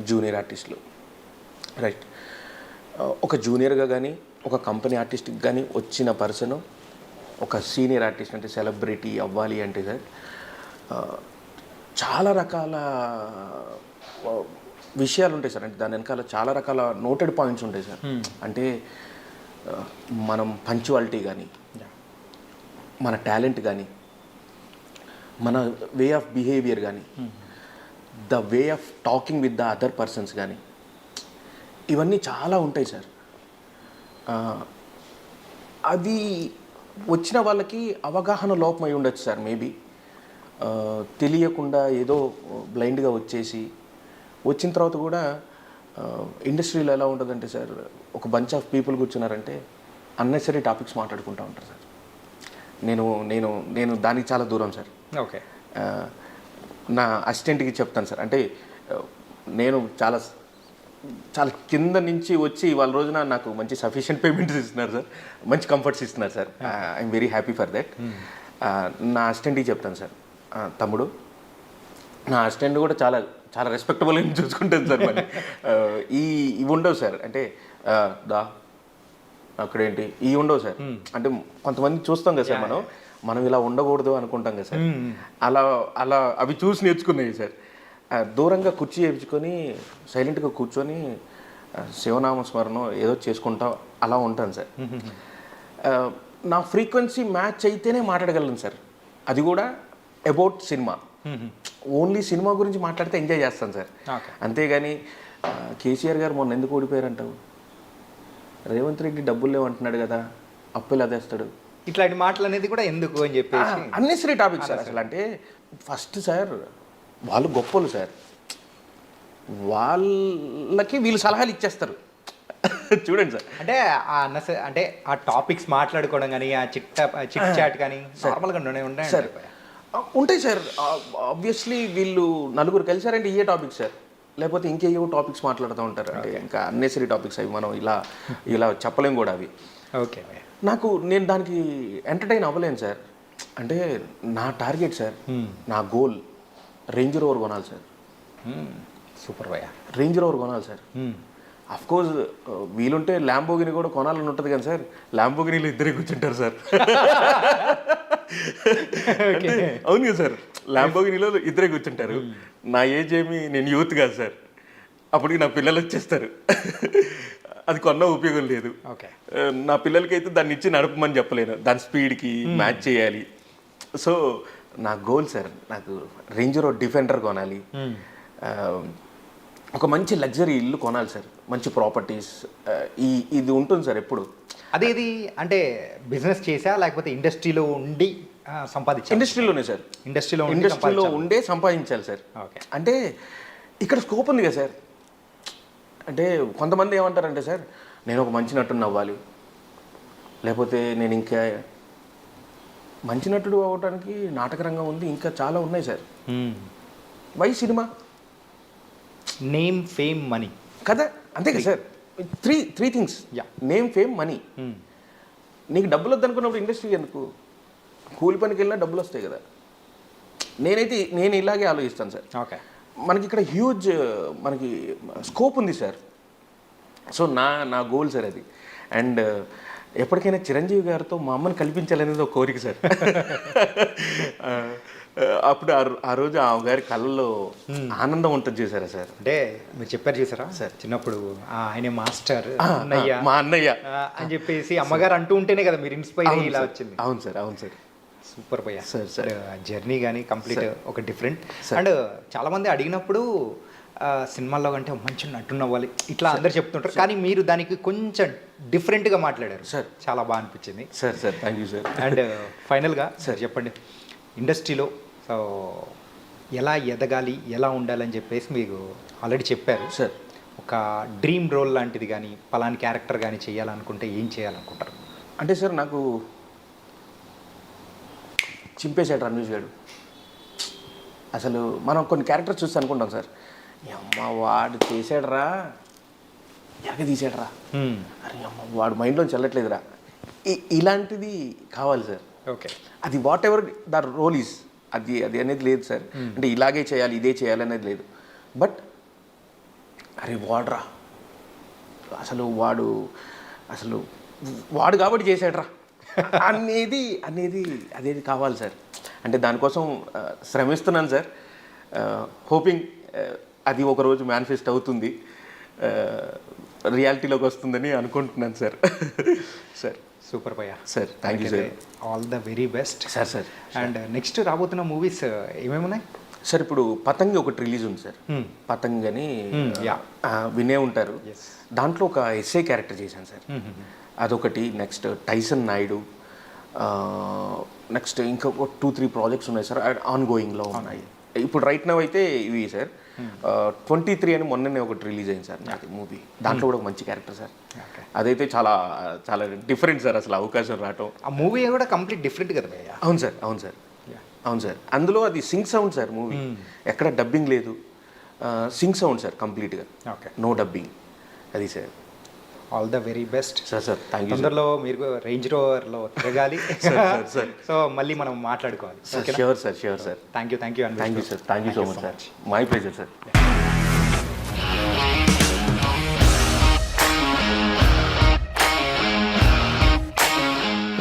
Speaker 3: జూనియర్ ఆర్టిస్టులు, రైట్. ఒక జూనియర్గా కానీ ఒక కంపెనీ ఆర్టిస్ట్కి కానీ వచ్చిన పర్సన్ ఒక సీనియర్ ఆర్టిస్ట్ అంటే సెలబ్రిటీ అవ్వాలి అంటే సార్ చాలా రకాల విషయాలు ఉంటాయి సార్. అంటే దాని వెనకాల చాలా రకాల నోటెడ్ పాయింట్స్ ఉంటాయి సార్. అంటే మనం పంక్చువాలిటీ కానీ, మన టాలెంట్ కానీ, మన వే ఆఫ్ బిహేవియర్ కానీ, the way of talking with the other persons కానీ, ఇవన్నీ చాలా ఉంటాయి సార్. అది వచ్చిన వాళ్ళకి అవగాహన లోపమై ఉండొచ్చు సార్. మేబీ తెలియకుండా ఏదో బ్లైండ్గా వచ్చేసి వచ్చిన తర్వాత కూడా ఇండస్ట్రీలో ఎలా ఉంటుందంటే సార్, ఒక బంచ్ ఆఫ్ పీపుల్ కూర్చున్నారంటే అన్నెసరీ టాపిక్స్ మాట్లాడుకుంటూ ఉంటారు సార్. నేను నేను నేను దానికి చాలా దూరం సార్.
Speaker 2: ఓకే.
Speaker 3: నా అసిస్టెంట్కి చెప్తాను సార్. అంటే నేను చాలా చాలా కింద నుంచి వచ్చి వాళ్ళ రోజున నాకు మంచి సఫిషియెంట్ పేమెంట్స్ ఇస్తున్నారు సార్, మంచి కంఫర్ట్స్ ఇస్తున్నారు sir. I'm very happy for that. నా అసిస్టెంట్కి చెప్తాను సార్, తమ్ముడు నా అసిస్టెంట్ కూడా చాలా చాలా రెస్పెక్టబుల్గా చూసుకుంటాను సార్. మరి ఇవి ఉండవు సార్. అంటే దా అక్కడేంటి ఇవి ఉండవు సార్. అంటే కొంతమంది చూస్తాం కదా సార్, మనం ఇలా ఉండకూడదు అనుకుంటాం కదా సార్. అలా అలా అవి చూసి నేర్చుకున్నాయి సార్. దూరంగా కుర్చీ వేయించుకొని సైలెంట్గా కూర్చొని శివనామ స్మరణం ఏదో చేసుకుంటా అలా ఉంటాను సార్. నా ఫ్రీక్వెన్సీ మ్యాచ్ అయితేనే మాట్లాడగలను సార్. అది కూడా అబౌట్ సినిమా. ఓన్లీ సినిమా గురించి మాట్లాడితే ఎంజాయ్ చేస్తాను సార్. అంతేగాని కేసీఆర్ గారు మొన్న ఎందుకు ఓడిపోయారంటావు, రేవంత్ రెడ్డి డబ్బులు లేవంటున్నాడు కదా, అప్పులు అదేస్తాడు,
Speaker 2: ఇట్లాంటి మాటలు అనేది కూడా ఎందుకు అని చెప్పేసి
Speaker 3: అన్నెసరీ టాపిక్ సార్. అసలు అంటే ఫస్ట్ సార్ వాళ్ళు గొప్పలు సార్, వాళ్ళకి వీళ్ళు సలహాలు ఇచ్చేస్తారు. చూడండి సార్.
Speaker 2: అంటే అంటే ఆ టాపిక్స్ మాట్లాడుకోవడం కానీ ఆ చిట్ చాట్ కానీ నార్మల్గా ఉంటాయి
Speaker 3: సార్. ఉంటాయి సార్. ఆబ్వియస్లీ వీళ్ళు నలుగురు కలిసారంటే ఇయే టాపిక్స్ సార్, లేకపోతే ఇంకేవో టాపిక్స్ మాట్లాడుతూ ఉంటారు. అంటే ఇంకా అన్నెసరీ టాపిక్స్ అవి మనం ఇలా చెప్పలేం కూడా అవి.
Speaker 2: ఓకే.
Speaker 3: నేను దానికి ఎంటర్టైన్ అవ్వలేను సార్. అంటే నా టార్గెట్ సార్, నా గోల్ రేంజ్ రోవర్ కొనాలి సార్.
Speaker 2: సూపర్ భయ్య.
Speaker 3: రేంజ్ రోవర్ కొనాలి సార్. అఫ్ కోర్స్ వీలుంటే ల్యాంబోగిని కూడా కొనాలని ఉంటుంది కానీ సార్, ల్యాంబోగినీలో ఇద్దరే కూర్చుంటారు సార్. అవును కదా సార్, ల్యాంబోగినీలో ఇద్దరే కూర్చుంటారు. నా ఏజ్ ఏమి, నేను యూత్ కాదు సార్. అప్పటికి నా పిల్లలు వచ్చేస్తారు. అది కొన్న ఉపయోగం లేదు.
Speaker 2: ఓకే.
Speaker 3: నా పిల్లలకైతే దాన్ని ఇచ్చి నడపమని చెప్పలేను, దాని స్పీడ్కి మ్యాచ్ చేయాలి. సో నా గోల్ సార్, నాకు రేంజ్ రోవర్ డిఫెండర్ కొనాలి, ఒక మంచి లగ్జరీ ఇల్లు కొనాలి సార్, మంచి ప్రాపర్టీస్, ఇది ఉంటుంది సార్ ఎప్పుడు.
Speaker 2: అదేది అంటే బిజినెస్ చేసా లేకపోతే ఇండస్ట్రీలో ఉండి సంపాదించాలి?
Speaker 3: ఇండస్ట్రీలోనే సార్, ఇండస్ట్రీలో ఉండే సంపాదించాలి సార్.
Speaker 2: ఓకే.
Speaker 3: అంటే ఇక్కడ స్కోప్ ఉంది కదా సార్. అంటే కొంతమంది ఏమంటారంటే సార్, నేను ఒక మంచి నటుడు అవ్వాలి, లేకపోతే నేను ఇంకా మంచి నటుడు అవ్వడానికి నాటక రంగం ఉంది, ఇంకా చాలా ఉన్నాయి sir. Why cinema?
Speaker 2: Name, fame, money
Speaker 3: కదా, అంతే కదా sir. Three things. Name, fame, money. నీకు డబ్బులు వద్దనుకున్నప్పుడు ఇండస్ట్రీ ఎందుకు? కూలి పనికి వెళ్ళినా డబ్బులు వస్తాయి కదా. నేను ఇలాగే ఆలోచిస్తాను సార్.
Speaker 2: ఓకే.
Speaker 3: మనకి ఇక్కడ హ్యూజ్ మనకి స్కోప్ ఉంది సార్. సో నా గోల్ సార్ అది. అండ్ ఎప్పటికైనా చిరంజీవి గారితో మా అమ్మని కల్పించాలనేది ఒక కోరిక సార్. అప్పుడు ఆ రోజు ఆ గారి కళ్ళల్లో ఆనందం ఉంటుంది చూసారా సార్.
Speaker 2: అంటే మీరు చెప్పారు చూసారా సార్, చిన్నప్పుడు ఆయనే మాస్టర్
Speaker 3: మా అన్నయ్య
Speaker 2: అని చెప్పేసి అమ్మగారు అంటూ ఉంటేనే కదా మీరు ఇన్స్పైర్ అయ్యి ఇలా వచ్చింది.
Speaker 3: అవును సార్, అవును సార్.
Speaker 2: సూపర్ పోయా
Speaker 3: సార్.
Speaker 2: జర్నీ కానీ కంప్లీట్ ఒక డిఫరెంట్. అండ్ చాలామంది అడిగినప్పుడు సినిమాల్లో కంటే మంచి నటున్నవ్వాలి ఇట్లా అందరు చెప్తుంటారు, కానీ మీరు దానికి కొంచెం డిఫరెంట్గా మాట్లాడారు
Speaker 3: సార్.
Speaker 2: చాలా బాగా అనిపించింది
Speaker 3: sir. Thank you sir.
Speaker 2: And ఫైనల్గా సార్ చెప్పండి, ఇండస్ట్రీలో సో ఎలా ఎదగాలి, ఎలా ఉండాలని చెప్పేసి మీకు ఆల్రెడీ చెప్పారు
Speaker 3: సార్.
Speaker 2: ఒక డ్రీమ్ రోల్ లాంటిది కానీ పలాని క్యారెక్టర్ కానీ చేయాలనుకుంటే ఏం చేయాలనుకుంటారు?
Speaker 3: అంటే సార్ నాకు చింపేశాడు రణవీర్ గారు. అసలు మనం కొన్ని క్యారెక్టర్స్ చూసి అనుకుంటాం సార్, అమ్మ వాడు చేసాడరా, ఎరగ తీసాడరా, అరే అమ్మ వాడు మైండ్లోంచి వెళ్ళట్లేదురా, ఇలాంటిది కావాలి సార్.
Speaker 2: ఓకే.
Speaker 3: అది whatever the role is, అది అనేది లేదు సార్. అంటే ఇలాగే చేయాలి, ఇదే చేయాలి అనేది లేదు. బట్ అరే వాడురా, అసలు వాడు కాబట్టి చేశాడరా అనేది కావాలి సార్. అంటే దానికోసం శ్రమిస్తున్నాను సార్. హోపింగ్ అది ఒకరోజు మేనిఫెస్ట్ అవుతుంది, రియాలిటీలోకి వస్తుందని అనుకుంటున్నాను సార్. సార్
Speaker 2: సూపర్ భయ్యా
Speaker 3: sir. Thank you sir.
Speaker 2: All the very best
Speaker 3: sir.
Speaker 2: And next రాబోతున్న మూవీస్ ఏమేమి ఉన్నాయి
Speaker 3: సార్? ఇప్పుడు పతంగి ఒకటి రిలీజ్ ఉంది సార్. పతంగ్ అని వినే ఉంటారు. దాంట్లో ఒక ఎస్ఐ క్యారెక్టర్ చేశాను సార్, అదొకటి. నెక్స్ట్ టైసన్ నాయుడు, నెక్స్ట్ ఇంకా 2-3 ప్రాజెక్ట్స్ ఉన్నాయి సార్, ఆన్ గోయింగ్లో ఉన్నాయి. ఇప్పుడు రైట్ నవ్ అయితే ఇవి సార్. 23 అని మొన్ననే ఒకటి రిలీజ్ అయింది సార్ నాకు మూవీ, దాంట్లో కూడా ఒక మంచి క్యారెక్టర్ సార్. అదైతే చాలా చాలా డిఫరెంట్ సార్, అసలు అవకాశం రావటం.
Speaker 2: ఆ మూవీ కూడా కంప్లీట్ డిఫరెంట్ కదా భయ్యా?
Speaker 3: అవును సార్. అందులో అది సింక్ సౌండ్ సార్ మూవీ, ఎక్కడ డబ్బింగ్ లేదు, సింక్ సౌండ్ సార్ కంప్లీట్గా, నో డబ్బింగ్. అది sir.
Speaker 2: All the very best
Speaker 3: sir. Thank you.
Speaker 2: తొందరలో మీరు రేంజ్ రోవర్లో తిరగాలి. సో మళ్ళీ మనం మాట్లాడుకోవాలి.
Speaker 3: Sure sir.
Speaker 2: Thank you
Speaker 3: sir. Thank you so much sir. My pleasure sir.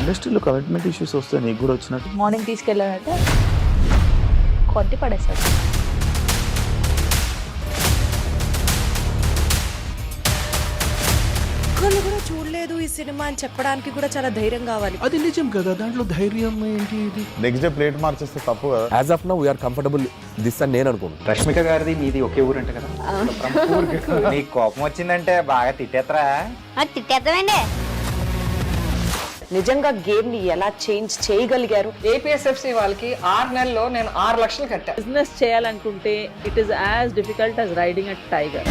Speaker 4: ఇండస్ట్రీలో కమిట్మెంట్ ఇష్యూస్ వస్తే నీకు కూడా వచ్చినట్టు?
Speaker 5: మార్నింగ్ తీసుకెళ్ళానంటే కొట్టి పడేస్తాడు.
Speaker 6: ఒక్కళ్ళు కూడా చూడలేదు ఈ సినిమా అని చెప్పడానికి కూడా చాలా ధైర్యం కావాలి.
Speaker 4: అది నిజం కదా, దాంట్లో ధైర్యం ఏంటి? ఇది
Speaker 7: నెక్స్ట్ డే ప్లేట్ మార్చేస్తే తప్పు కదా.
Speaker 8: As of now we are comfortable this అని నేను అనుకుంటున్నాను.
Speaker 2: రష్మిక గారిది మీది ఒకే ఊరు అంటే కదా? నీకు కోపం వచ్చిందంటే బాగా తిట్టేత్తరా?
Speaker 5: తిట్టేద్దామండి.
Speaker 6: నిజంగా గేమ్ ని ఎలా చేంజ్ చేయగలిగారు?
Speaker 9: ఏపీఎస్ఎఫ్సి వాళ్ళకి 6 నెలల్లో నేను 6 లక్షలు కట్టా.
Speaker 5: బిజినెస్ చేయాలనుకుంటే it is as difficult as riding a tiger.